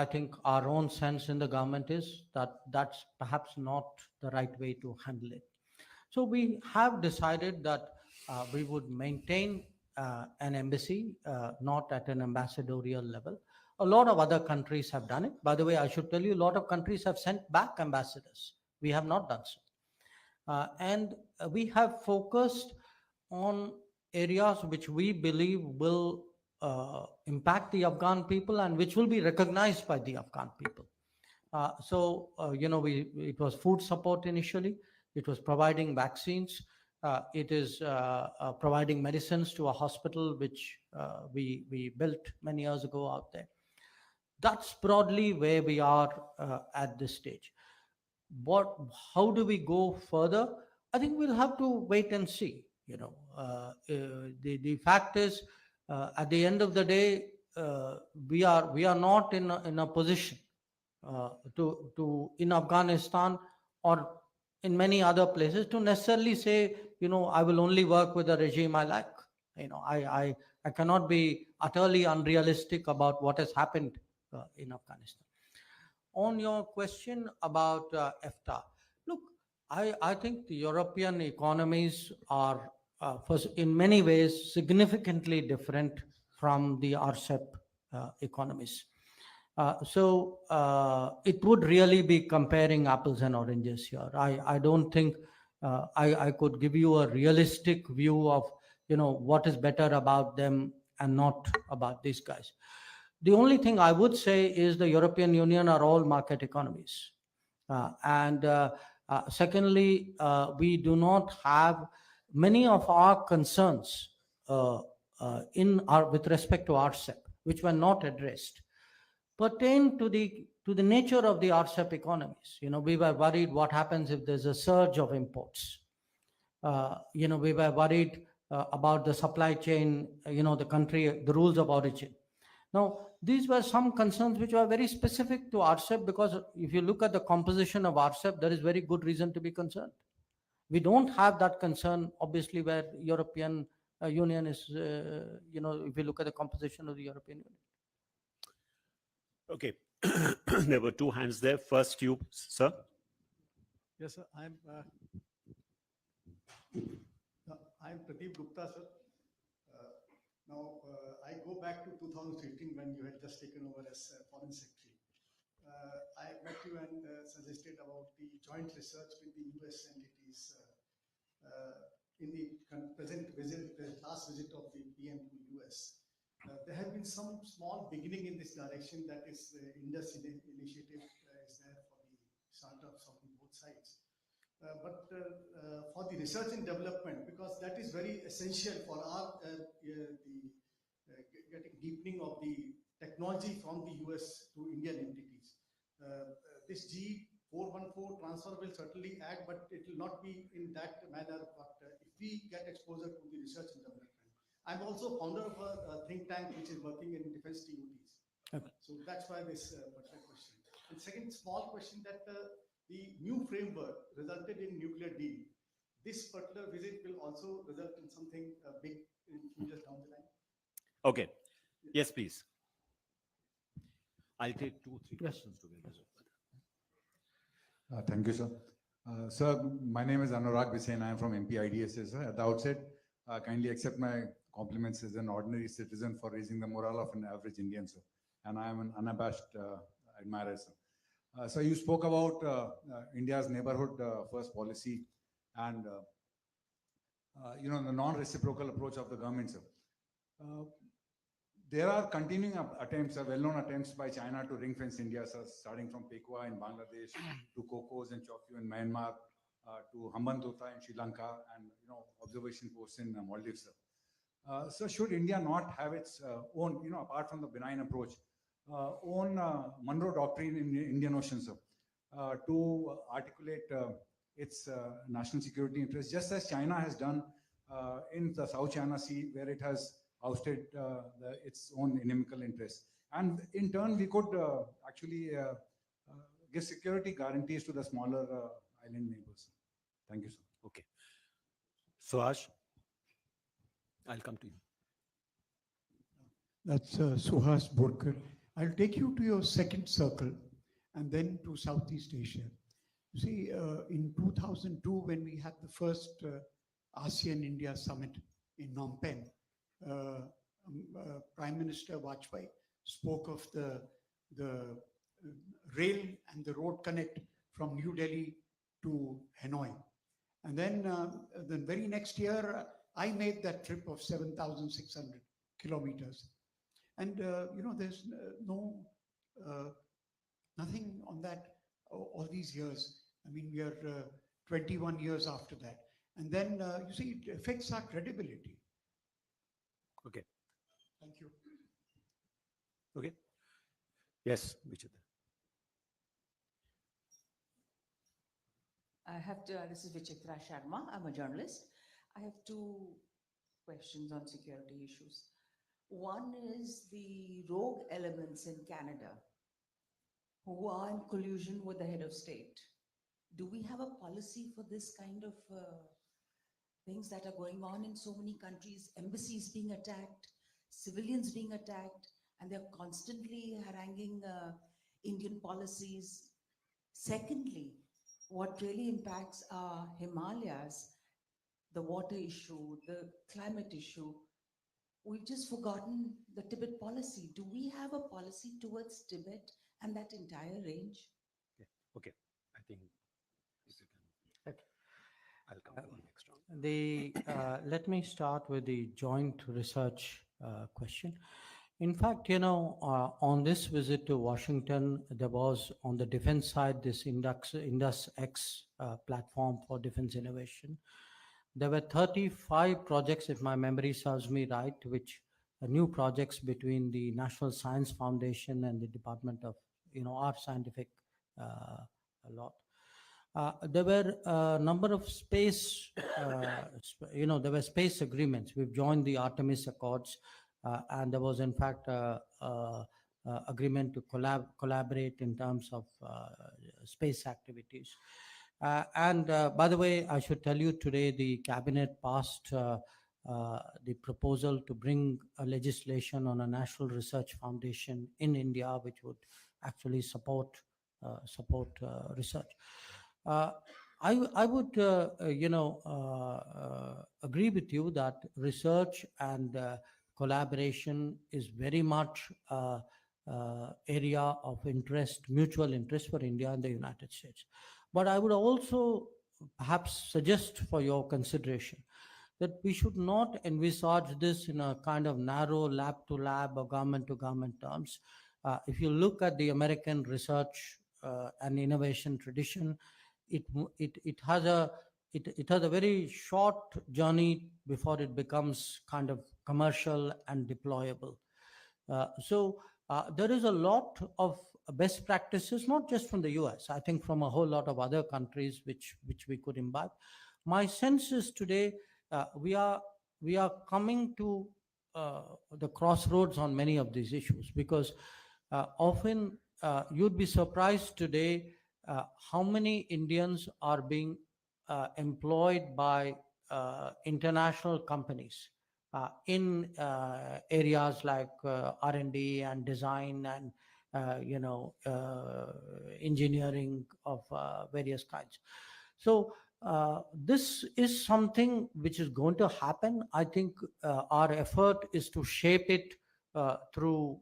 S2: think our own sense in the government is that that's perhaps not the right way to handle it. So we have decided that we would maintain an embassy, not at an ambassadorial level. A lot of other countries have done it. By the way, I should tell you, a lot of countries have sent back ambassadors. We have not done so. And we have focused on areas which we believe will impact the Afghan people and which will be recognized by the Afghan people. It was food support initially. It was providing vaccines. It is providing medicines to a hospital which we built many years ago out there. That's broadly where we are at this stage. How do we go further? I think we'll have to wait and see. The fact is, at the end of the day, we are not in a position to in Afghanistan or in many other places to necessarily say, I will only work with a regime I like. I cannot be utterly unrealistic about what has happened in Afghanistan. On your question about EFTA, look, I think the European economies are, in many ways, significantly different from the RCEP economies. It would really be comparing apples and oranges here. I don't think I could give you a realistic view of what is better about them and not about these guys. The only thing I would say is the European Union are all market economies. Secondly, we do not have many of our concerns with respect to RCEP, which were not addressed, pertain to the nature of the RCEP economies. We were worried what happens if there's a surge of imports. We were worried about the supply chain, the country, the rules of origin. Now, these were some concerns which were very specific to RCEP, because if you look at the composition of RCEP, there is very good reason to be concerned. We don't have that concern, obviously, where European Union is, if you look at the composition of the European Union.
S1: Okay. There were two hands there. First, you, sir.
S4: Yes, sir. I'm Pradeep Gupta, sir. I go back to 2015 when you had just taken over as Foreign Secretary. I met you and suggested about the joint research with the US entities in the last visit of the PM to US. There have been some small beginning in this direction, that is Indus initiative is there for the startups of both sides. But for the research and development, because that is very essential for our getting deepening of the technology from the US to Indian entities. This G414 transfer will certainly add, but it will not be in that manner. But if we get exposure to the research and development, I'm also founder of a think tank which is working in defense TOTs.
S2: Okay.
S4: So that's why this particular question. And second small question, that the new framework resulted in nuclear deal. This particular visit will also result in something big in few years down the line.
S1: Okay. Yes, please. I'll take 2-3 questions together.
S5: Thank you, sir. Sir, my name is Anurag Bisain. I am from MP IDSA, sir. At the outset, kindly accept my compliments as an ordinary citizen for raising the morale of an average Indian, sir. And I am an unabashed admirer, sir. So you spoke about India's neighborhood first policy and the non-reciprocal approach of the government, sir. There are continuing attempts, well-known attempts by China to ring-fence India, sir, starting from Pekwa in Bangladesh to Kokos and Chokyu in Myanmar, to Hambantota in Sri Lanka, and observation posts in Maldives, sir. So should India not have its own, apart from the benign approach, own Monroe Doctrine in the Indian Ocean, sir, to articulate its national security interests, just as China has done in the South China Sea, where it has ousted its own inimical interests. And in turn, we could actually give security guarantees to the smaller island neighbors. Thank you, sir.
S1: Okay. Suhas, I'll come to you.
S6: That's Suhas Borkar. I'll take you to your second circle and then to Southeast Asia. You see, in 2002, when we had the first ASEAN-India summit in Phnom Penh, Prime Minister Vajpayee spoke of the rail and the road connect from New Delhi to Hanoi. And then the very next year, I made that trip of 7,600 kilometers. And, there's nothing on that all these years. I mean, we are 21 years after that. And then, you see, it affects our credibility.
S1: Okay.
S6: Thank you.
S1: Okay. Yes, Vichitra.
S7: I have to, this is Vichitra Sharma. I'm a journalist. I have two questions on security issues. One is the rogue elements in Canada who are in collusion with the head of state. Do we have a policy for this kind of things that are going on in so many countries? Embassies being attacked, civilians being attacked, and they're constantly haranguing Indian policies. Secondly, what really impacts our Himalayas, the water issue, the climate issue. We've just forgotten the Tibet policy. Do we have a policy towards Tibet and that entire range?
S1: Okay. I think if you can.
S2: Okay.
S1: I'll come to the next round.
S2: Let me start with the joint research question. In fact, on this visit to Washington, there was on the defense side this Indus X platform for defense innovation. There were 35 projects, if my memory serves me right, which are new projects between the National Science Foundation and the Department of, our scientific lot. There were a number of space, there were space agreements. We've joined the Artemis Accords, and there was, in fact, agreement to collaborate in terms of space activities. And by the way, I should tell you today, the cabinet passed the proposal to bring a legislation on a national research foundation in India, which would actually support research. I would, agree with you that research and collaboration is very much area of interest, mutual interest for India and the United States. But I would also perhaps suggest for your consideration that we should not envisage this in a kind of narrow lab to lab or government to government terms. If you look at the American research and innovation tradition, it has a very short journey before it becomes kind of commercial and deployable. So there is a lot of best practices, not just from the US, I think from a whole lot of other countries which we could imbibe. My sense is today we are coming to the crossroads on many of these issues, because often you'd be surprised today how many Indians are being employed by international companies in areas like R&D and design and engineering of various kinds. So this is something which is going to happen. I think our effort is to shape it through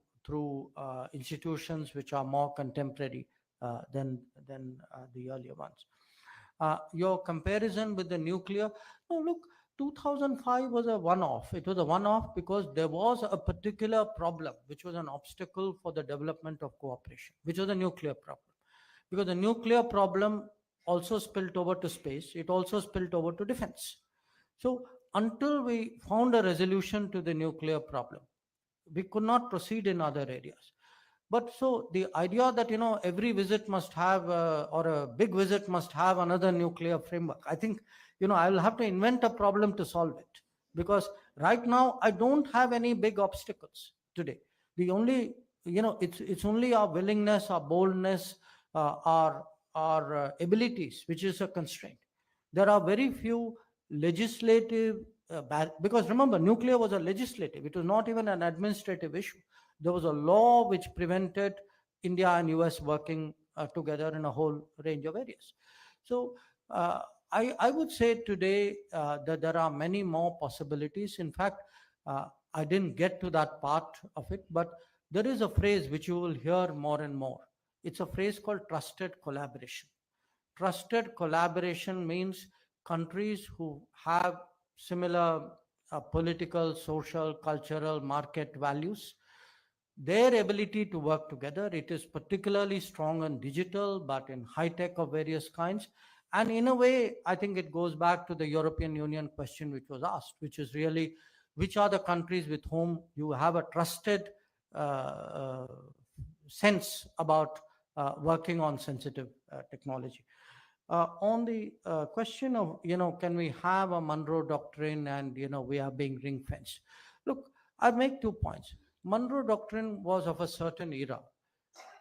S2: institutions which are more contemporary than the earlier ones. Your comparison with the nuclear, no, look, 2005 was a one-off. It was a one-off because there was a particular problem which was an obstacle for the development of cooperation, which was the nuclear problem. Because the nuclear problem also spilled over to space. It also spilled over to defense. So until we found a resolution to the nuclear problem, we could not proceed in other areas. But so the idea that, every visit must have, or a big visit must have another nuclear framework, I think, I will have to invent a problem to solve it. Because right now, I don't have any big obstacles today. The only, it's only our willingness, our boldness, our abilities, which is a constraint. There are very few legislative, because remember, nuclear was a legislative, it was not even an administrative issue. There was a law which prevented India and US working together in a whole range of areas. So I would say today that there are many more possibilities. In fact, I didn't get to that part of it, but there is a phrase which you will hear more and more. It's a phrase called trusted collaboration. Trusted collaboration means countries who have similar political, social, cultural, market values, their ability to work together. It is particularly strong in digital, but in high tech of various kinds. And in a way, I think it goes back to the European Union question which was asked, which is really which are the countries with whom you have a trusted sense about working on sensitive technology. On the question of, can we have a Monroe Doctrine and, we are being ring fenced? Look, I make 2 points. Monroe Doctrine was of a certain era.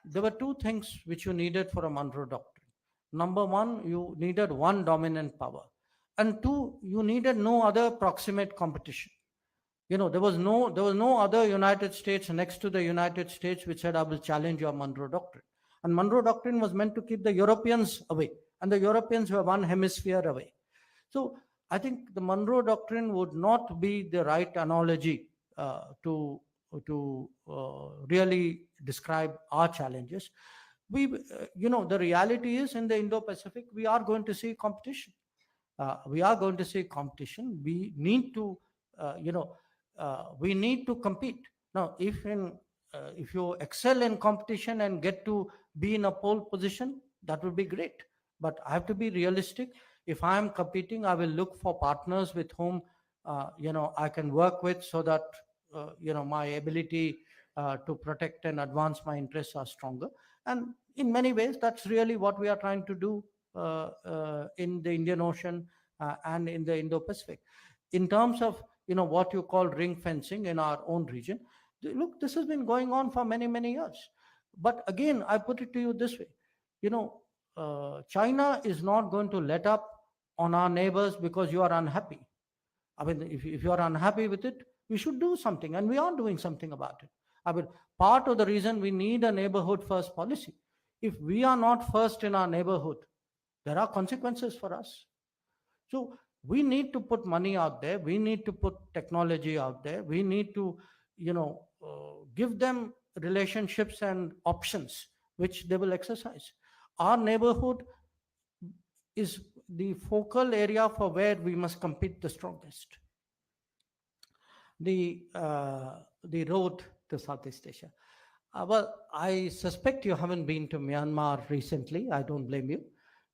S2: There were 2 things which you needed for a Monroe Doctrine. Number 1, you needed one dominant power. And 2, you needed no other proximate competition. There was no other United States next to the United States which said, I will challenge your Monroe Doctrine. And Monroe Doctrine was meant to keep the Europeans away. And the Europeans were one hemisphere away. So I think the Monroe Doctrine would not be the right analogy to really describe our challenges. The reality is in the Indo-Pacific, we are going to see competition. We need to, we need to compete. Now, if you excel in competition and get to be in a pole position, that would be great. But I have to be realistic. If I am competing, I will look for partners with whom, I can work with so that, my ability to protect and advance my interests are stronger. And in many ways, that's really what we are trying to do in the Indian Ocean and in the Indo-Pacific. In terms of, what you call ring fencing in our own region, look, this has been going on for many, many years. But again, I put it to you this way, China is not going to let up on our neighbors because you are unhappy. I mean, if you are unhappy with it, we should do something, and we are doing something about it. I mean, part of the reason we need a neighborhood first policy. If we are not first in our neighborhood, there are consequences for us. So we need to put money out there. We need to put technology out there. We need to, give them relationships and options which they will exercise. Our neighborhood is the focal area for where we must compete the strongest. The road to Southeast Asia. Well, I suspect you haven't been to Myanmar recently. I don't blame you.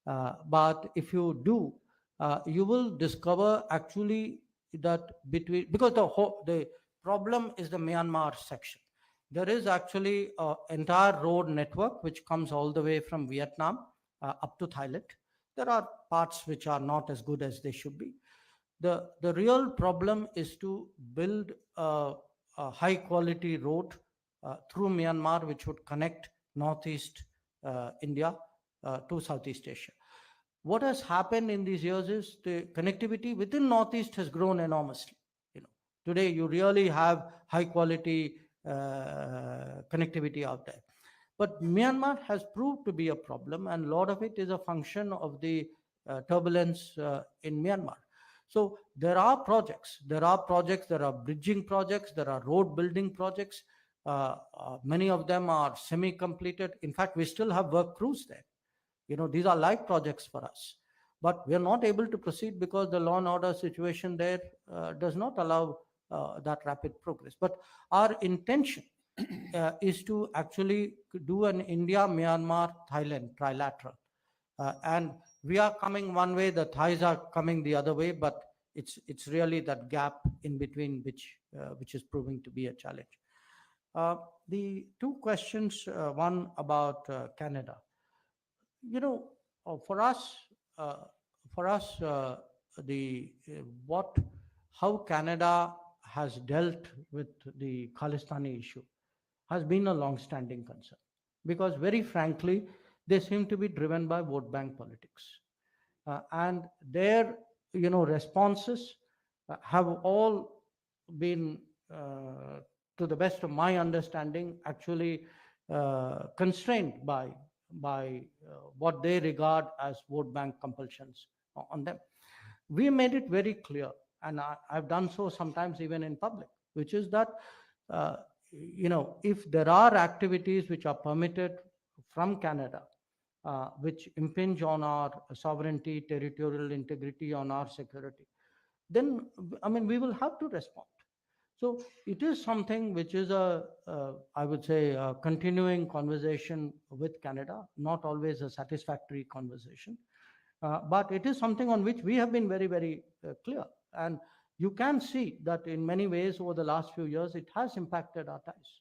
S2: But if you do, you will discover actually that because the problem is the Myanmar section. There is actually an entire road network which comes all the way from Vietnam up to Thailand. There are parts which are not as good as they should be. The real problem is to build a high quality road through Myanmar, which would connect Northeast India to Southeast Asia. What has happened in these years is the connectivity within Northeast has grown enormously. Today you really have high quality connectivity out there. But Myanmar has proved to be a problem, and a lot of it is a function of the turbulence in Myanmar. So there are projects, there are bridging projects, there are road building projects. Many of them are semi-completed. In fact, we still have work crews there. These are live projects for us. But we are not able to proceed because the law and order situation there does not allow that rapid progress. But our intention is to actually do an India, Myanmar, Thailand trilateral. And we are coming one way, the Thais are coming the other way, but it's really that gap in between which is proving to be a challenge. The 2 questions, one about Canada. For us, how Canada has dealt with the Khalistani issue has been a long-standing concern, because very frankly, they seem to be driven by vote bank politics, and their responses have all been, to the best of my understanding, actually constrained by what they regard as vote bank compulsions on them. We made it very clear, and I've done so sometimes even in public, which is that if there are activities which are permitted from Canada which impinge on our sovereignty, territorial integrity, on our security, then, I mean, we will have to respond. So it is something which is I would say, a continuing conversation with Canada, not always a satisfactory conversation. But it is something on which we have been very, very clear. And you can see that in many ways over the last few years, it has impacted our ties.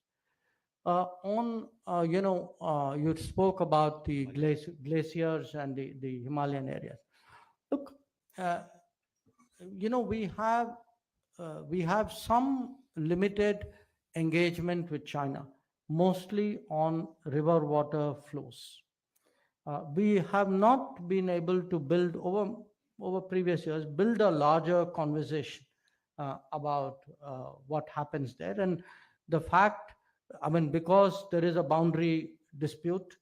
S2: You spoke about the glaciers and the Himalayan areas. Look, we have some limited engagement with China, mostly on river water flows. We have not been able to build over previous years, build a larger conversation about what happens there. And the fact, I mean, because there is a boundary dispute,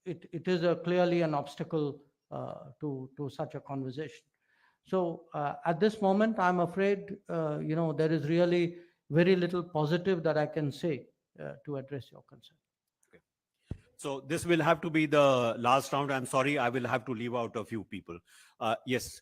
S2: it is clearly an obstacle to such a conversation. So at this moment, I'm afraid, there is really very little positive that I can say to address your concern.
S1: So this will have to be the last round. I'm sorry, I will have to leave out a few people. Yes.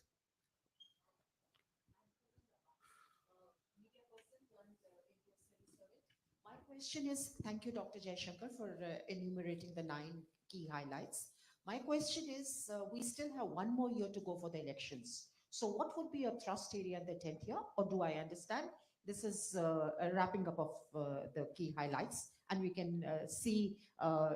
S8: My question is, thank you, Dr. Jaishankar, for enumerating the 9 key highlights. My question is, we still have 1 more year to go for the elections. So what would be your thrust area in the 10th year? Or do I understand this is a wrapping up of the key highlights and we can see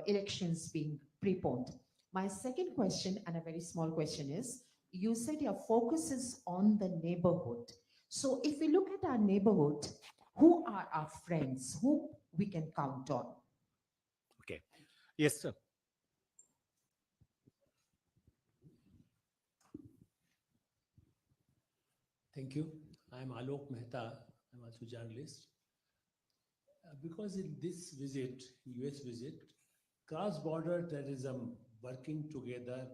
S8: elections being preponed? My second question, and a very small question, is, you said your focus is on the neighborhood. So if we look at our neighborhood, who are our friends, who we can count on?
S1: Okay. Yes, sir.
S9: Thank you. I'm Alok Mehta. I'm also a journalist. Because in this visit, US visit, cross-border terrorism working together,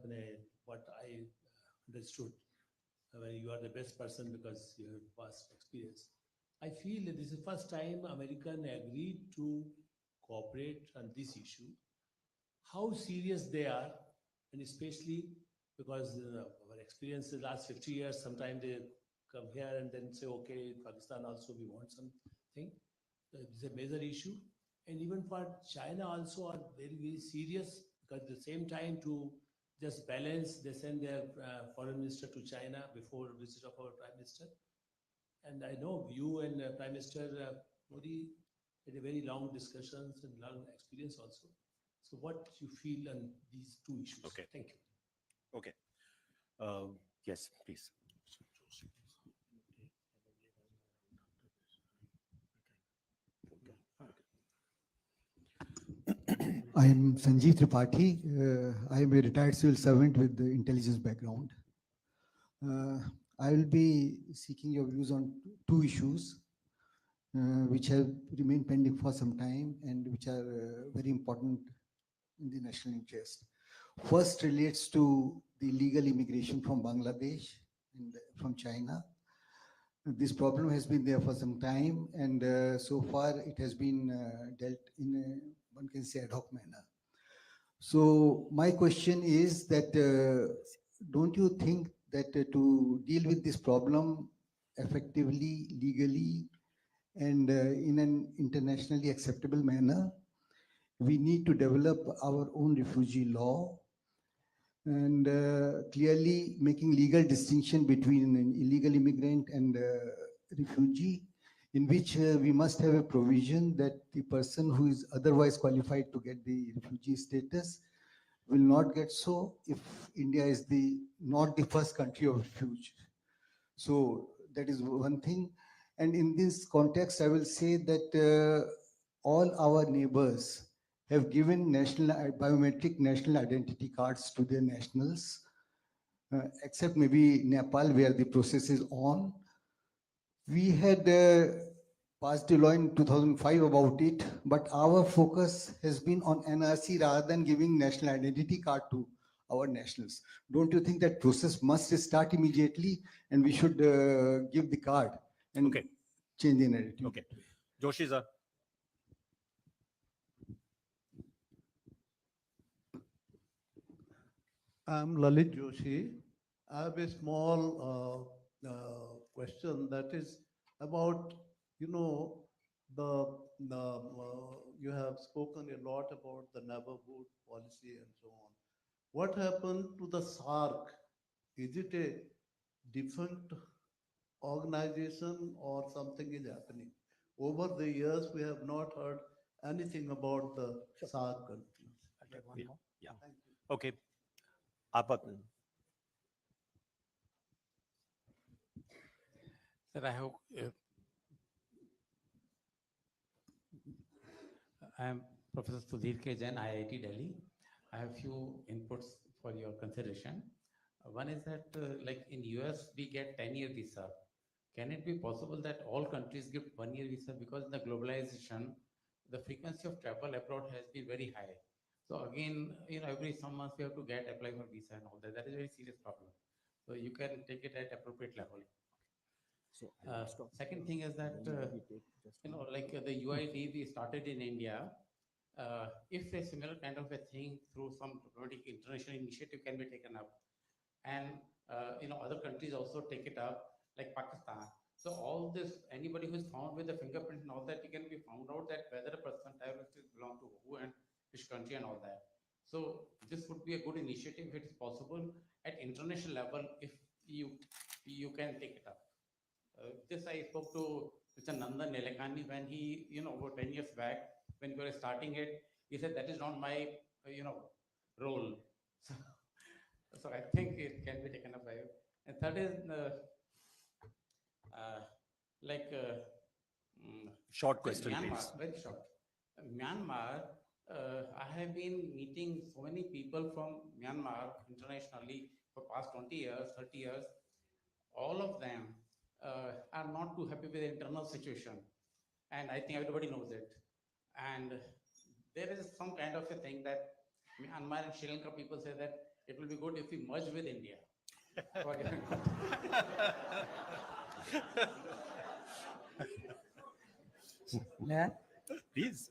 S9: what I understood, you are the best person because you have vast experience. I feel that this is the first time American agreed to cooperate on this issue. How serious they are, and especially because our experience in the last 50 years, sometimes they come here and then say, okay, Pakistan also, we want something. It's a major issue. And even for China also are very, very serious, because at the same time, to just balance, they send their foreign minister to China before visit of our prime minister. And I know you and Prime Minister Modi had a very long discussions and long experience also. So what you feel on these 2 issues?
S1: Okay.
S9: Thank you.
S1: Okay. Yes, please.
S10: I am Sanjeev Tripathi. I am a retired civil servant with the intelligence background. I will be seeking your views on 2 issues which have remained pending for some time and which are very important in the national interest. First relates to the illegal immigration from Bangladesh and from China. This problem has been there for some time, and so far it has been dealt in a, one can say, ad hoc manner. So my question is that don't you think that to deal with this problem effectively, legally, and in an internationally acceptable manner, we need to develop our own refugee law and clearly making legal distinction between an illegal immigrant and refugee, in which we must have a provision that the person who is otherwise qualified to get the refugee status will not get so if India is not the first country of refuge. So that is one thing. And in this context, I will say that all our neighbors have given biometric national identity cards to their nationals, except maybe Nepal, where the process is on. We had passed a law in 2005 about it, but our focus has been on NRC rather than giving national identity card to our nationals. Don't you think that process must start immediately and we should give the card and change the narrative?
S1: Okay. Joshi sir.
S11: I'm Lalit Joshi. I have a small question that is about, you know, you have spoken a lot about the neighborhood policy and so on. What happened to the SARC? Is it a different organization or something is happening? Over the years, we have not heard anything about the SARC countries.
S2: I'll take one
S1: Yeah.
S2: more.
S1: Yeah.
S11: Thank you.
S1: Okay. Apat.
S12: Sir, I am Professor Sudhir K. Jain, IIT Delhi. I have few inputs for your consideration. One is that, like in US, we get 10-year visa. Can it be possible that all countries give 1-year visa? Because in the globalization, the frequency of travel abroad has been very high. So again, every some months we have to apply for visa and all that. That is a very serious problem. So you can take it at appropriate level. Second thing is that, the UID we started in India. If a similar kind of a thing through some diplomatic international initiative can be taken up, and other countries also take it up, like Pakistan. So all this, anybody who is found with a fingerprint and all that, it can be found out that whether a person terrorist belong to who and which country and all that. So this would be a good initiative if it is possible at international level, if you can take it up. This I spoke to Mr. Nandan Nilekani when he, about 10 years back, when we were starting it, he said that is not my, role. So I think it can be taken up by you. And third is
S1: Short
S12: just
S1: question,
S12: Myanmar,
S1: please.
S12: very short. Myanmar, I have been meeting so many people from Myanmar internationally for past 20 years, 30 years. All of them are not too happy with the internal situation. And I think everybody knows it. And there is some kind of a thing that Myanmar and Sri Lanka people say that it will be good if we merge with India.
S2: Yeah.
S1: Please.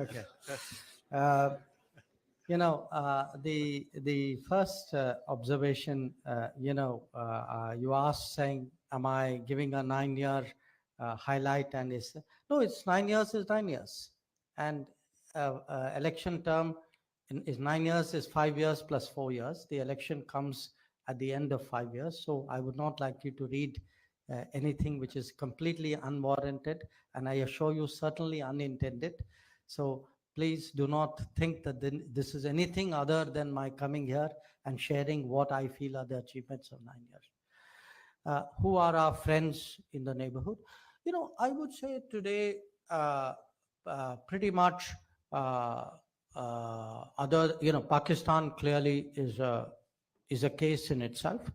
S2: Okay. The first observation, you asked saying, am I giving a 9-year highlight? And no, it's 9 years is 9 years. And election term is 9 years is 5 years plus 4 years. The election comes at the end of 5 years. So I would not like you to read anything which is completely unwarranted. And I assure you, certainly unintended. So please do not think that this is anything other than my coming here and sharing what I feel are the achievements of 9 years. Who are our friends in the neighborhood? I would say today, pretty much Pakistan clearly is a case in itself.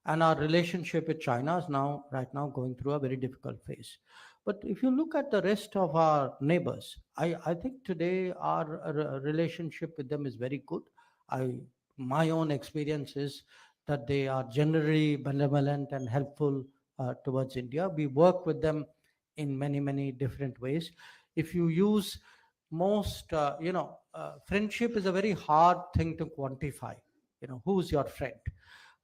S2: And our relationship with China is right now going through a very difficult phase. But if you look at the rest of our neighbors, I think today our relationship with them is very good. My own experience is that they are generally benevolent and helpful towards India. We work with them in many, many different ways. If you use friendship is a very hard thing to quantify. Who's your friend?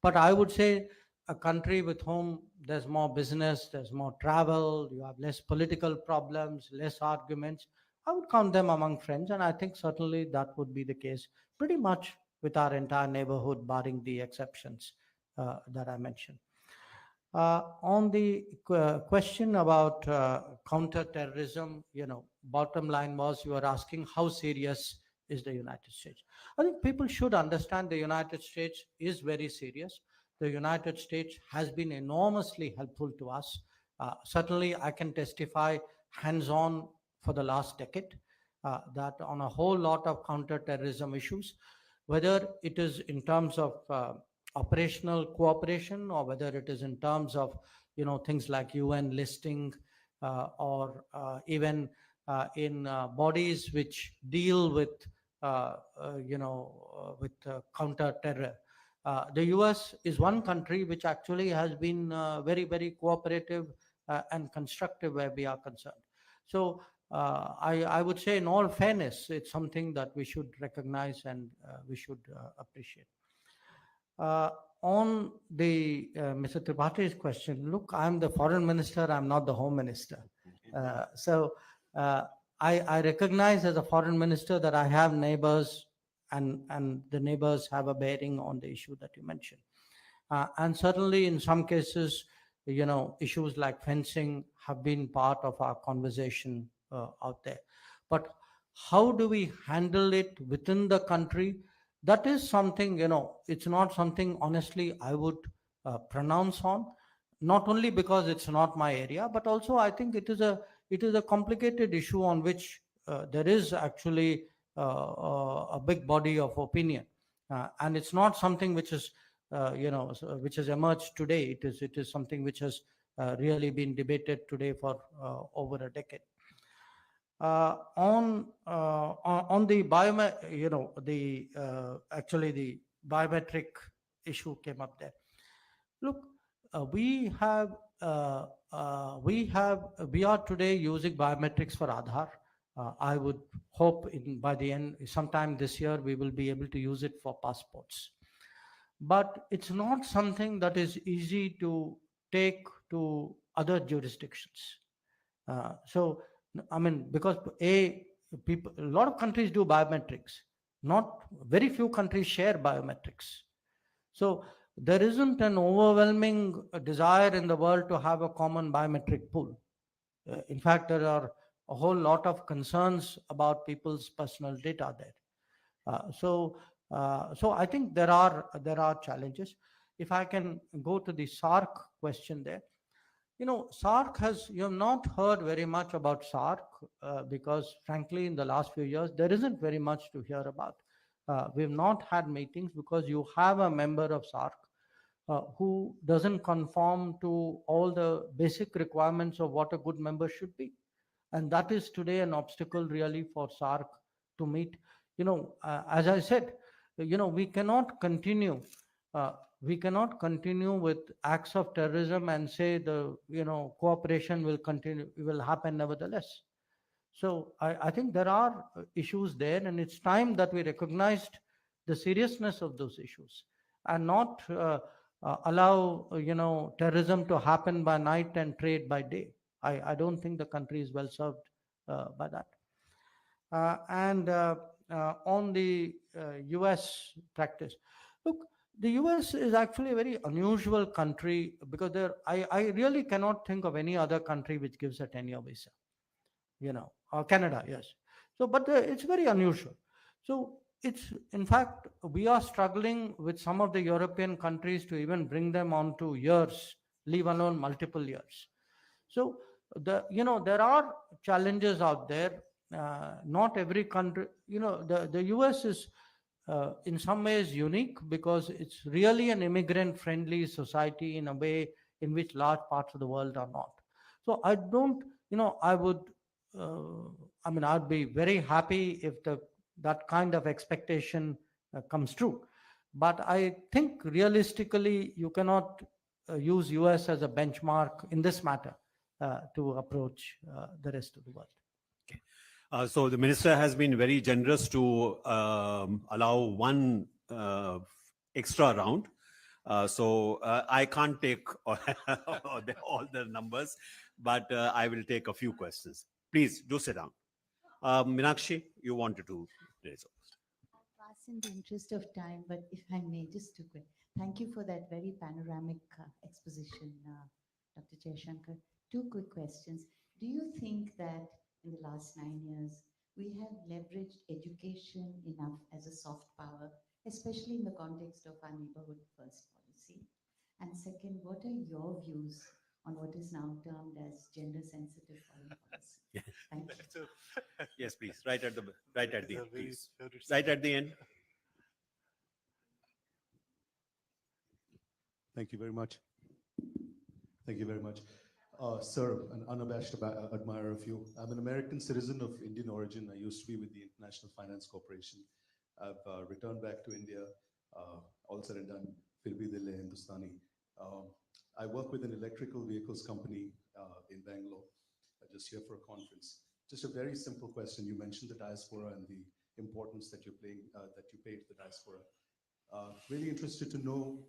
S2: But I would say a country with whom there's more business, there's more travel, you have less political problems, less arguments, I would count them among friends. And I think certainly that would be the case pretty much with our entire neighborhood, barring the exceptions that I mentioned. On the question about counter-terrorism, bottom line was you were asking how serious is the United States. I think people should understand the United States is very serious. The United States has been enormously helpful to us. Certainly, I can testify hands-on for the last decade that on a whole lot of counter-terrorism issues, whether it is in terms of operational cooperation or whether it is in terms of things like UN listing or even in bodies which deal with counter-terror. The US is one country which actually has been very, very cooperative and constructive where we are concerned. So I would say in all fairness, it's something that we should recognize and we should appreciate. On the Mr. Tripathi's question, look, I'm the foreign minister, I'm not the home minister. So I recognize as a foreign minister that I have neighbors, and the neighbors have a bearing on the issue that you mentioned. And certainly in some cases, issues like fencing have been part of our conversation out there. But how do we handle it within the country? That is something, it's not something honestly I would pronounce on, not only because it's not my area, but also I think it is a complicated issue on which there is actually a big body of opinion. And it's not something which is which has emerged today. It is something which has really been debated today for over a decade. On the actually the biometric issue came up there. Look, we are today using biometrics for Aadhaar. I would hope by the end, sometime this year, we will be able to use it for passports. But it's not something that is easy to take to other jurisdictions. So, I mean, because a lot of countries do biometrics. Not very few countries share biometrics. So there isn't an overwhelming desire in the world to have a common biometric pool. In fact, there are a whole lot of concerns about people's personal data there. So I think there are challenges. If I can go to the SARC question there, SARC you have not heard very much about SARC because frankly, in the last few years, there isn't very much to hear about. We've not had meetings because you have a member of SARC who doesn't conform to all the basic requirements of what a good member should be. And that is today an obstacle really for SARC to meet. As I said, we cannot continue with acts of terrorism and say the cooperation will happen nevertheless. So I think there are issues there, and it's time that we recognized the seriousness of those issues and not allow terrorism to happen by night and trade by day. I don't think the country is well served by that. And on the US practice, look, the US is actually a very unusual country because I really cannot think of any other country which gives a 10-year visa, or Canada, yes. So, but it's very unusual. So it's, in fact, we are struggling with some of the European countries to even bring them onto years, leave alone multiple years. So there are challenges out there. Not every country, the US is in some ways unique because it's really an immigrant friendly society in a way in which large parts of the world are not. So I don't, I would, I'd be very happy if that kind of expectation comes true. But I think realistically, you cannot use US as a benchmark in this matter to approach the rest of the world.
S1: So the minister has been very generous to allow one extra round. So I can't take all the numbers, but I will take a few questions. Please do sit down. Meenakshi, you wanted to raise a question.
S13: I'll pass in the interest of time, but if I may, just too quick. Thank you for that very panoramic exposition, Dr. Jaishankar. Two quick questions. Do you think that in the last 9 years, we have leveraged education enough as a soft power, especially in the context of our neighborhood first policy? And second, what are your views on what is now termed as gender sensitive foreign policy? Thank you.
S1: Yes, please. Right at the end, please. Right at the end.
S14: Thank you very much. Thank you very much. Sir, an unabashed admirer of you. I'm an American citizen of Indian origin. I used to be with the International Finance Corporation. I've returned back to India, all said and done, fir bhi dil hai Hindustani. I work with an electrical vehicles company in Bangalore, just here for a conference. Just a very simple question. You mentioned the diaspora and the importance that you pay to the diaspora. Really interested to know,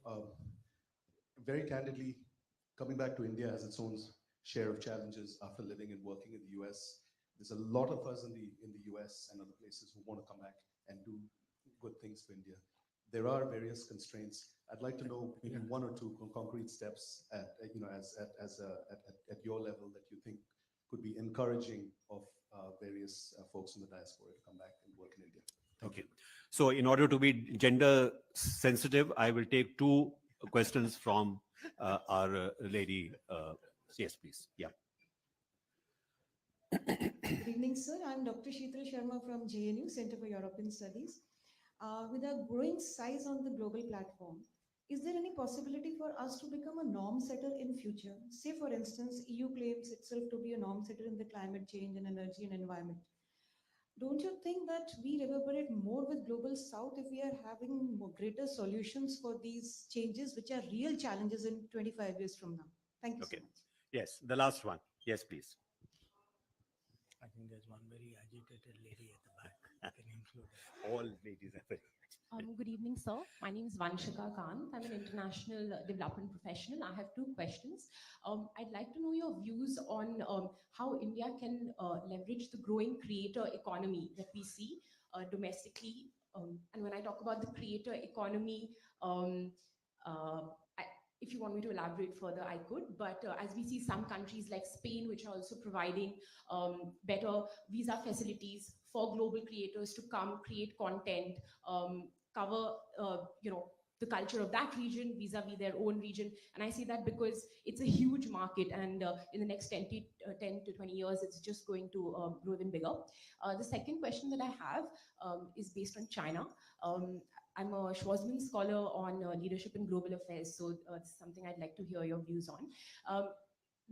S14: very candidly, coming back to India has its own share of challenges after living and working in the US. There's a lot of us in the US and other places who want to come back and do good things for India. There are various constraints. I'd like to know maybe one or two concrete steps at at your level that you think could be encouraging of various folks in the diaspora to come back and work in India. Thank
S1: Okay.
S14: you.
S1: So in order to be gender sensitive, I will take two questions from our lady. Yes, please. Yeah.
S15: Good evening, sir. I'm Dr. Sheetal Sharma from JNU, Center for European Studies. With a growing size on the global platform, is there any possibility for us to become a norm setter in future? Say, for instance, EU claims itself to be a norm setter in the climate change and energy and environment. Don't you think that we reverberate more with Global South if we are having greater solutions for these changes, which are real challenges in 25 years from now? Thank you
S1: Okay.
S15: so much.
S1: Yes, the last one. Yes, please.
S2: I think there's one very agitated lady at the back. Can you include her?
S1: All ladies are very.
S16: Good evening, sir. My name is Vanshika Kant. I'm an international development professional. I have two questions. I'd like to know your views on how India can leverage the growing creator economy that we see domestically. And when I talk about the creator economy, if you want me to elaborate further, I could. But as we see some countries like Spain, which are also providing better visa facilities for global creators to come create content, cover, the culture of that region vis-a-vis their own region. And I say that because it's a huge market, and in the next 10 to 20 years, it's just going to grow even bigger. The second question that I have is based on China. I'm a Schwarzman scholar on leadership in global affairs, so this is something I'd like to hear your views on.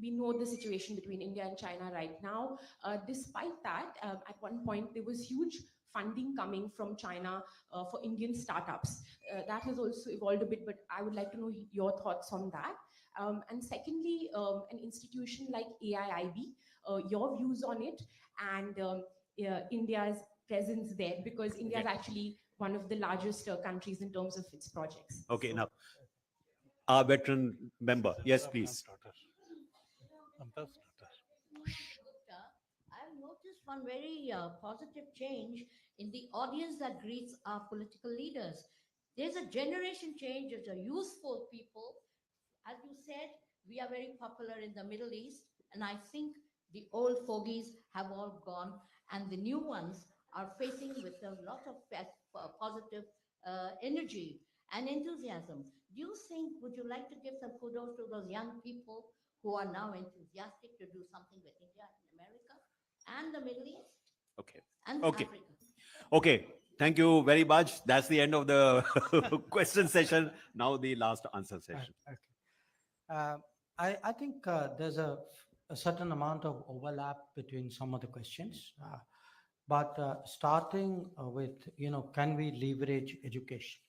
S16: We know the situation between India and China right now. Despite that, at one point, there was huge funding coming from China for Indian startups. That has also evolved a bit, but I would like to know your thoughts on that. And secondly, an institution like AIIB, your views on it, and India's presence there, because India is actually one of the largest countries in terms of its projects.
S1: Okay, now our veteran member. Yes, please.
S17: I've noticed one very positive change in the audience that greets our political leaders. There's a generation change, there's a youthful people. As you said, we are very popular in the Middle East, and I think the old fogies have all gone, and the new ones are facing with a lot of positive energy and enthusiasm. Do you think, would you like to give some kudos to those young people who are now enthusiastic to do something with India and America and the Middle East
S1: Okay.
S17: and
S1: Okay.
S17: Africa?
S1: Okay. Thank you very much. That's the end of the question session. Now the last answer session.
S2: Okay. I think there's a certain amount of overlap between some of the questions. But starting with, can we leverage education?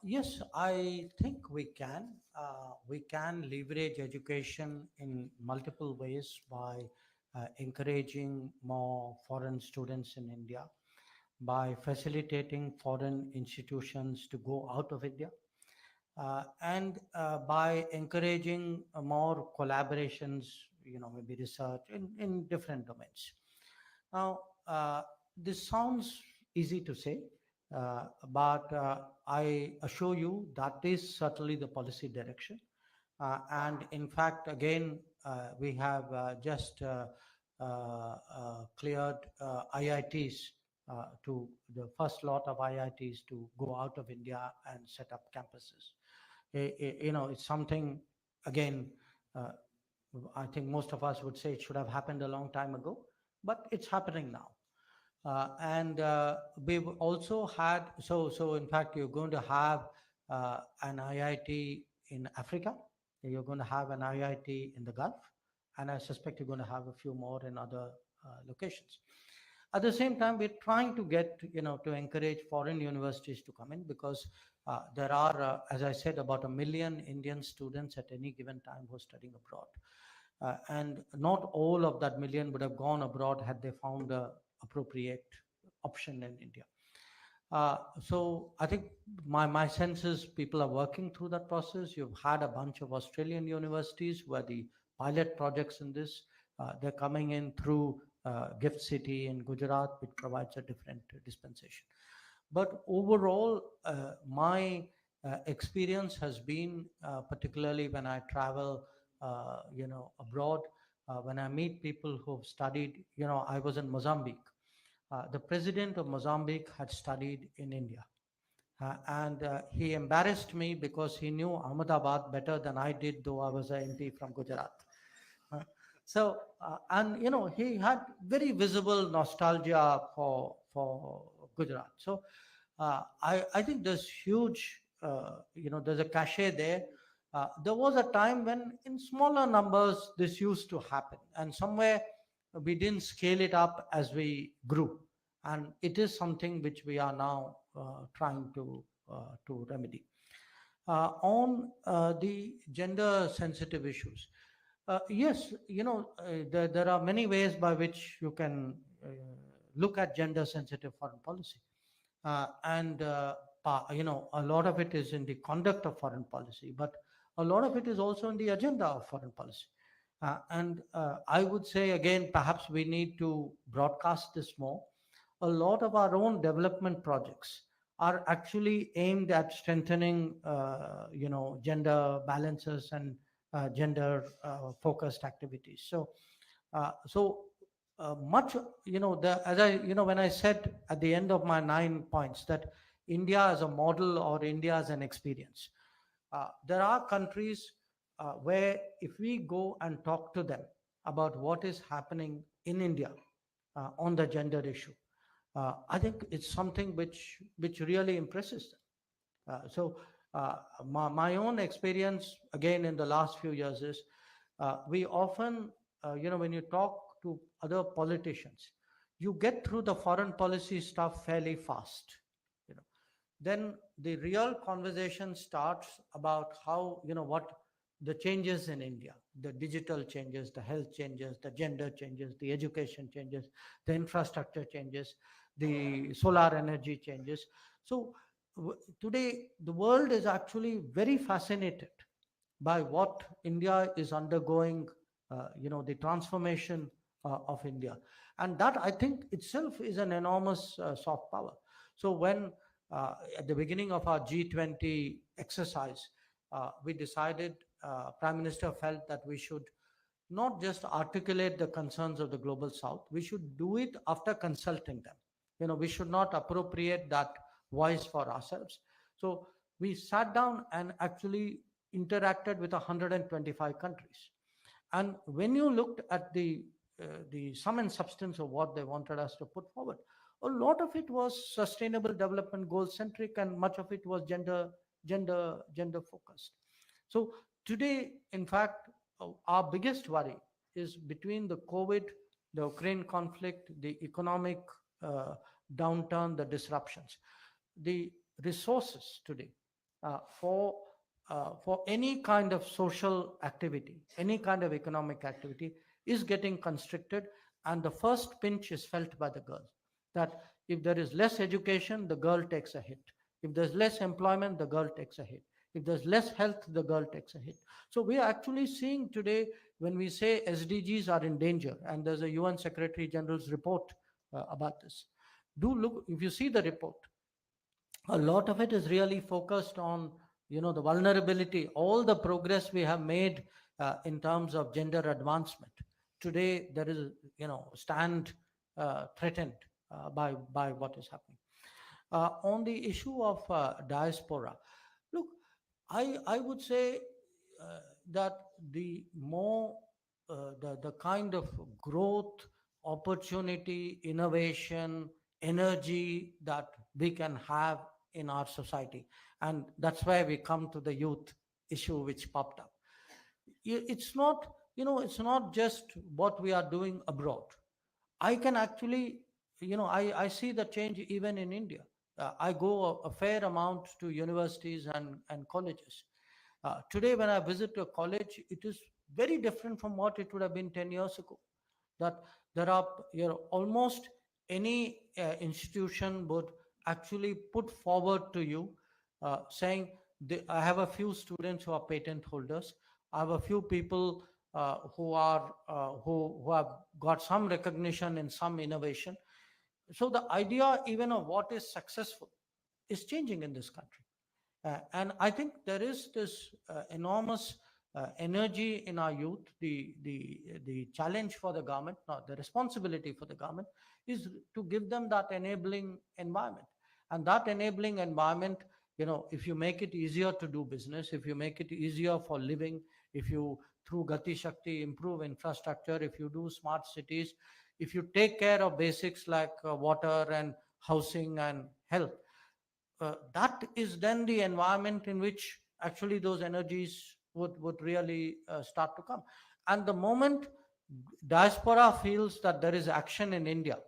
S2: Yes, I think we can. We can leverage education in multiple ways by encouraging more foreign students in India, by facilitating foreign institutions to go out of India, and by encouraging more collaborations, maybe research in different domains. Now, this sounds easy to say, but I assure you that is certainly the policy direction. And in fact, again, we have just cleared IITs to the first lot of IITs to go out of India and set up campuses. It's something, again, I think most of us would say it should have happened a long time ago, but it's happening now. And we've also had, so in fact, you're going to have an IIT in Africa, you're going to have an IIT in the Gulf, and I suspect you're going to have a few more in other locations. At the same time, we're trying to get, to encourage foreign universities to come in, because there are, as I said, about 1 million Indian students at any given time who are studying abroad. And not all of that million would have gone abroad had they found an appropriate option in India. So I think my sense is people are working through that process. You've had a bunch of Australian universities where the pilot projects in this, they're coming in through Gift City in Gujarat, which provides a different dispensation. But overall, my experience has been, particularly when I travel, abroad, when I meet people who've studied, I was in Mozambique. The president of Mozambique had studied in India. And he embarrassed me because he knew Ahmedabad better than I did, though I was an MP from Gujarat. He had very visible nostalgia for Gujarat. So I think there's huge, there's a cachet there. There was a time when in smaller numbers this used to happen, and somewhere we didn't scale it up as we grew. And it is something which we are now trying to remedy. On the gender sensitive issues, yes, there are many ways by which you can look at gender sensitive foreign policy. A lot of it is in the conduct of foreign policy, but a lot of it is also in the agenda of foreign policy. I would say again, perhaps we need to broadcast this more. A lot of our own development projects are actually aimed at strengthening, gender balances and gender focused activities. Much, when I said at the end of my 9 points that India as a model or India as an experience, there are countries where if we go and talk to them about what is happening in India on the gender issue, I think it's something which really impresses them. My own experience again in the last few years is we often, when you talk to other politicians, you get through the foreign policy stuff fairly fast. Then the real conversation starts about how, what the changes in India, the digital changes, the health changes, the gender changes, the education changes, the infrastructure changes, the solar energy changes. So today, the world is actually very fascinated by what India is undergoing, the transformation of India. And that, I think, itself is an enormous soft power. So when at the beginning of our G20 exercise, we decided, Prime Minister felt that we should not just articulate the concerns of the global South, we should do it after consulting them. We should not appropriate that voice for ourselves. So we sat down and actually interacted with 125 countries. And when you looked at the sum and substance of what they wanted us to put forward, a lot of it was sustainable development goal centric, and much of it was gender focused. So today, in fact, our biggest worry is between the COVID, the Ukraine conflict, the economic downturn, the disruptions, the resources today for any kind of social activity, any kind of economic activity is getting constricted. And the first pinch is felt by the girl, that if there is less education, the girl takes a hit. If there's less employment, the girl takes a hit. If there's less health, the girl takes a hit. So we are actually seeing today, when we say SDGs are in danger, and there's a UN Secretary General's report about this. Do look, if you see the report, a lot of it is really focused on, the vulnerability, all the progress we have made in terms of gender advancement. Today, there is, stand threatened by what is happening. On the issue of diaspora, look, I would say that the more the kind of growth, opportunity, innovation, energy that we can have in our society, and that's why we come to the youth issue which popped up. It's not, it's not just what we are doing abroad. I can actually, I see the change even in India. I go a fair amount to universities and colleges. Today, when I visit a college, it is very different from what it would have been 10 years ago. That there are, almost any institution would actually put forward to you, saying, I have a few students who are patent holders. I have a few people who have got some recognition in some innovation. So the idea even of what is successful is changing in this country. And I think there is this enormous energy in our youth. The challenge for the government, not the responsibility for the government, is to give them that enabling environment. And that enabling environment, if you make it easier to do business, if you make it easier for living, if you, through Gati Shakti, improve infrastructure, if you do smart cities, if you take care of basics like water and housing and health, that is then the environment in which actually those energies would really start to come. And the moment diaspora feels that there is action in India,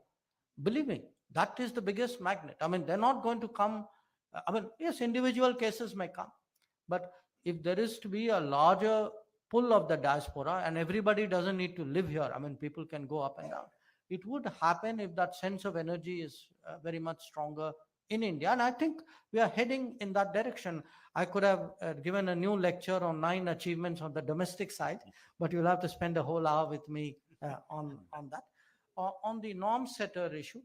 S2: believe me, that is the biggest magnet. I mean, they're not going to come. I mean, yes, individual cases may come, but if there is to be a larger pull of the diaspora, and everybody doesn't need to live here, I mean, people can go up and down. It would happen if that sense of energy is very much stronger in India. And I think we are heading in that direction. I could have given a new lecture on 9 achievements on the domestic side, but you'll have to spend a whole hour with me on that. On the norm setter issue,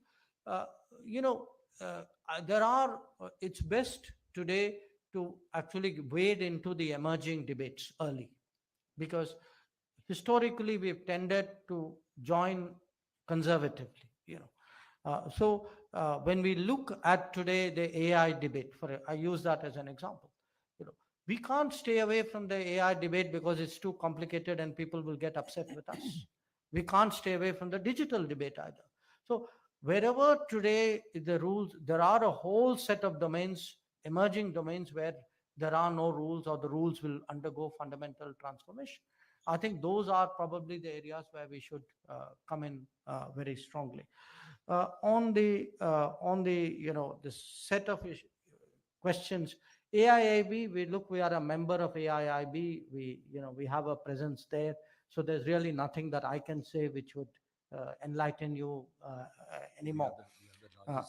S2: it's best today to actually wade into the emerging debates early, because historically we've tended to join conservatively. When we look at today the AI debate, I use that as an example. We can't stay away from the AI debate because it's too complicated and people will get upset with us. We can't stay away from the digital debate either. So wherever today the rules, there are a whole set of domains, emerging domains, where there are no rules, or the rules will undergo fundamental transformation. I think those are probably the areas where we should come in very strongly. On the set of questions, AIIB, we are a member of AIIB. We have a presence there. So there's really nothing that I can say which would enlighten you anymore.
S1: We are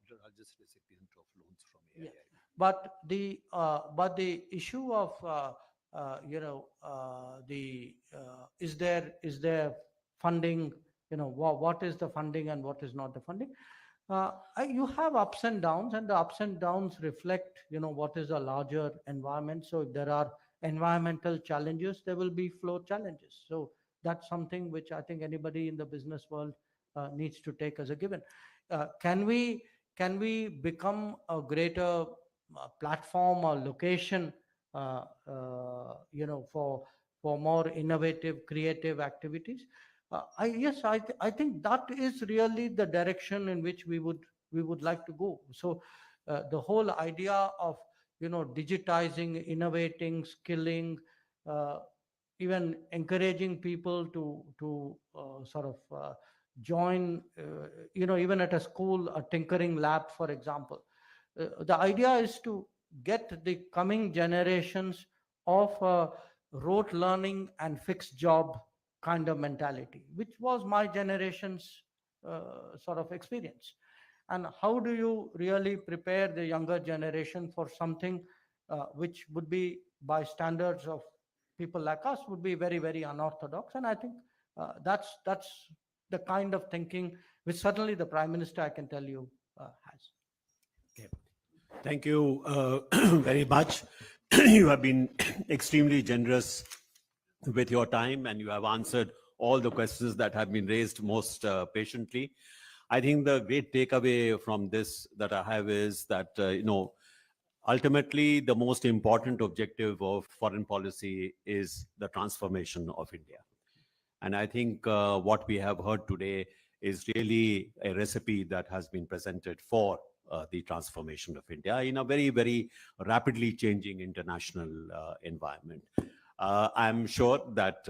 S1: the largest recipient of loans from AIIB.
S2: Yeah. But the issue of is there funding? What is the funding and what is not the funding? You have ups and downs, and the ups and downs reflect what is a larger environment. So if there are environmental challenges, there will be flow challenges. So that's something which I think anybody in the business world needs to take as a given. Can we become a greater platform or location for more innovative, creative activities? I think that is really the direction in which we would like to go. So the whole idea of digitizing, innovating, skilling, even encouraging people to join, even at a school, a tinkering lab, for example. The idea is to get the coming generations of rote learning and fixed job kind of mentality, which was my generation's experience. And how do you really prepare the younger generation for something which would be, by standards of people like us, would be very, very unorthodox? And I think that's the kind of thinking which certainly the Prime Minister, I can tell you, has.
S1: Okay. Thank you very much. You have been extremely generous with your time, and you have answered all the questions that have been raised most patiently. I think the great takeaway from this that I have is that, ultimately the most important objective of foreign policy is the transformation of India. And I think what we have heard today is really a recipe that has been presented for the transformation of India in a very, very rapidly changing international environment. I'm sure that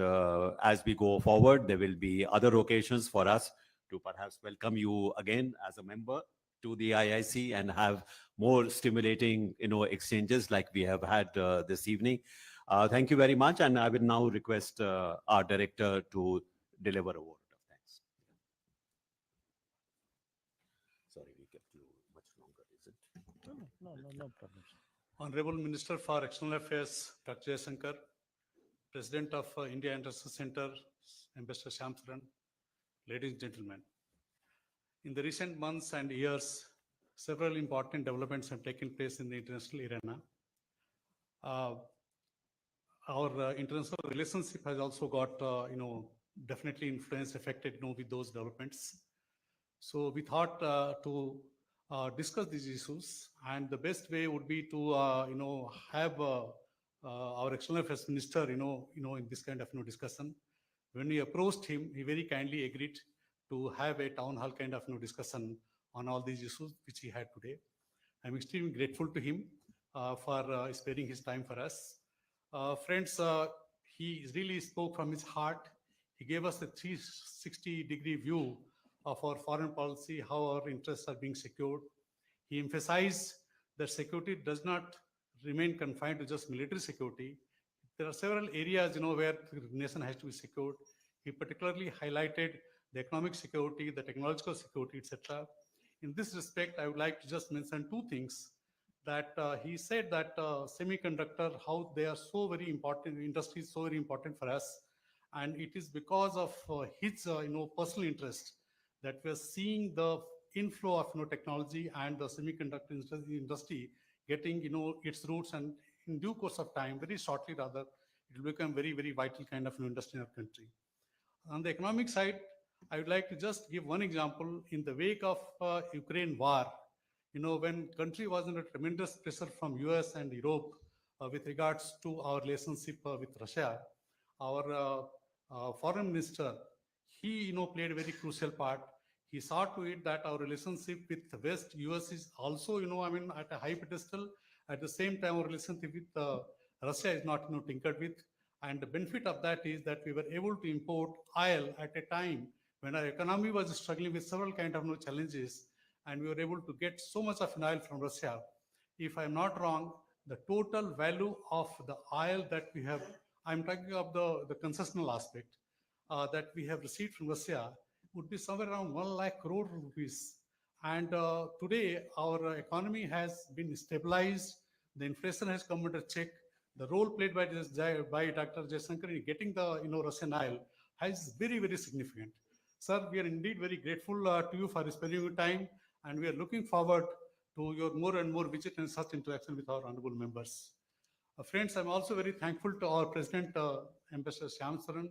S1: as we go forward, there will be other occasions for us to perhaps welcome you again as a member to the IIC and have more stimulating, exchanges like we have had this evening. Thank you very much, and I will now request our director to deliver a word of thanks. Sorry, we kept you.
S4: Honorable Minister for External Affairs, Dr. Jaishankar, President of India International Center, Ambassador Shamsaran, ladies and gentlemen. In the recent months and years, several important developments have taken place in the international arena. Our international relationship has also got, definitely influenced, affected, with those developments. So we thought to discuss these issues, and the best way would be to, have our External Affairs Minister, in this kind of discussion. When we approached him, he very kindly agreed to have a town hall kind of discussion on all these issues which he had today. I'm extremely grateful to him for sparing his time for us. Friends, he really spoke from his heart. He gave us a 360-degree view of our foreign policy, how our interests are being secured. He emphasized that security does not remain confined to just military security. There are several areas, where the nation has to be secured. He particularly highlighted the economic security, the technological security, etc. In this respect, I would like to just mention two things. That he said that semiconductor, how they are so very important, industry is so very important for us. And it is because of his, personal interest that we're seeing the inflow of technology and the semiconductor industry getting its roots, and in due course of time, very shortly rather, it will become very, very vital kind of industry in our country. On the economic side, I would like to just give one example. In the wake of Ukraine war, when country was under tremendous pressure from US and Europe with regards to our relationship with Russia, our foreign minister, he played a very crucial part. He saw to it that our relationship with the West, US is also, at a high pedestal. At the same time, our relationship with Russia is not, tinkered with. And the benefit of that is that we were able to import oil at a time when our economy was struggling with several kind of challenges, and we were able to get so much of oil from Russia. If I'm not wrong, the total value of the oil that we have, I'm talking of the concessional aspect, that we have received from Russia would be somewhere around 1 lakh crore rupees. And today, our economy has been stabilized. The inflation has come under check. The role played by Dr. Jaishankar in getting the Russian oil is very, very significant. Sir, we are indeed very grateful to you for spending your time, and we are looking forward to your more and more visit and such interaction with our honorable members. Friends, I'm also very thankful to our President, Ambassador Shamsaran.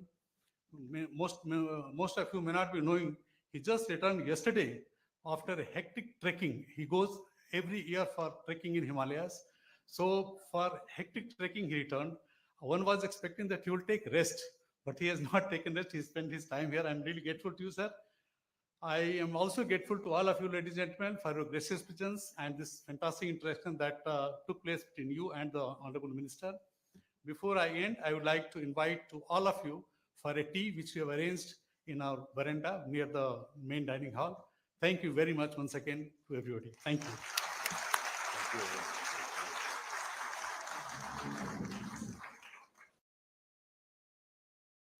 S4: Most of you may not be knowing, he just returned yesterday after a hectic trekking. He goes every year for trekking in Himalayas. So for hectic trekking, he returned. One was expecting that he will take rest, but he has not taken rest. He spent his time here. I'm really grateful to you, sir. I am also grateful to all of you, ladies and gentlemen, for your gracious presence and this fantastic interaction that took place between you and the Honorable Minister. Before I end, I would like to invite to all of you for a tea which we have arranged in our veranda near the main dining hall. Thank you very much once again to everybody. Thank you. Thank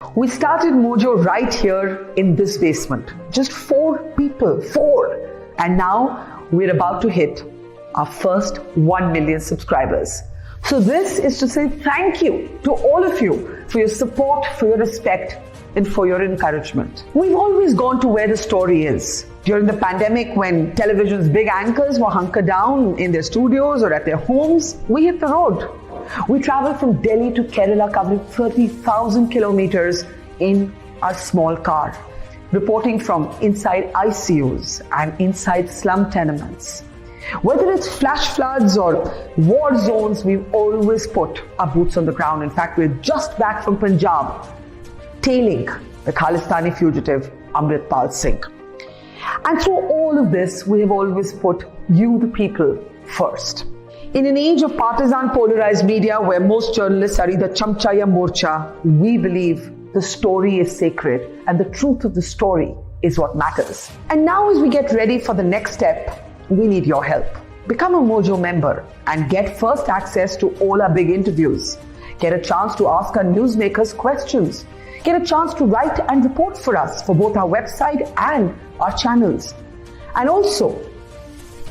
S4: you.
S18: We started Mojo right here in this basement. Just 4 people, 4. And now we're about to hit our first 1 million subscribers. So this is to say thank you to all of you for your support, for your respect, and for your encouragement. We've always gone to where the story is. During the pandemic, when television's big anchors were hunkered down in their studios or at their homes, we hit the road. We traveled from Delhi to Kerala, covering 30,000 kilometers in a small car, reporting from inside ICUs and inside slum tenements. Whether it's flash floods or war zones, we've always put our boots on the ground. In fact, we're just back from Punjab, tailing the Khalistani fugitive Amritpal Singh. And through all of this, we have always put you, the people, first. In an age of partisan polarized media where most journalists are either chamcha ya morcha, we believe the story is sacred and the truth of the story is what matters. And now as we get ready for the next step, we need your help. Become a Mojo member and get first access to all our big interviews. Get a chance to ask our newsmakers questions. Get a chance to write and report for us for both our website and our channels. And also,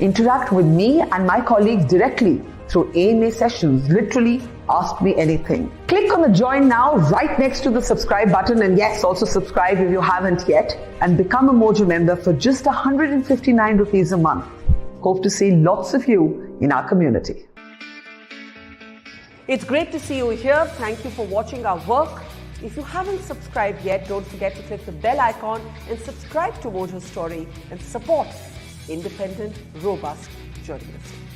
S18: Interact with me and my colleagues directly through AMA sessions. Literally, ask me anything. Click on the join now right next to the subscribe button, and yes, also subscribe if you haven't yet, and become a Mojo member for just 159 rupees a month. Hope to see lots of you in our community. It's great to see you here. Thank you for watching our work. If you haven't subscribed yet, don't forget to click the bell icon and subscribe to Mojo Story and support independent, robust journalism.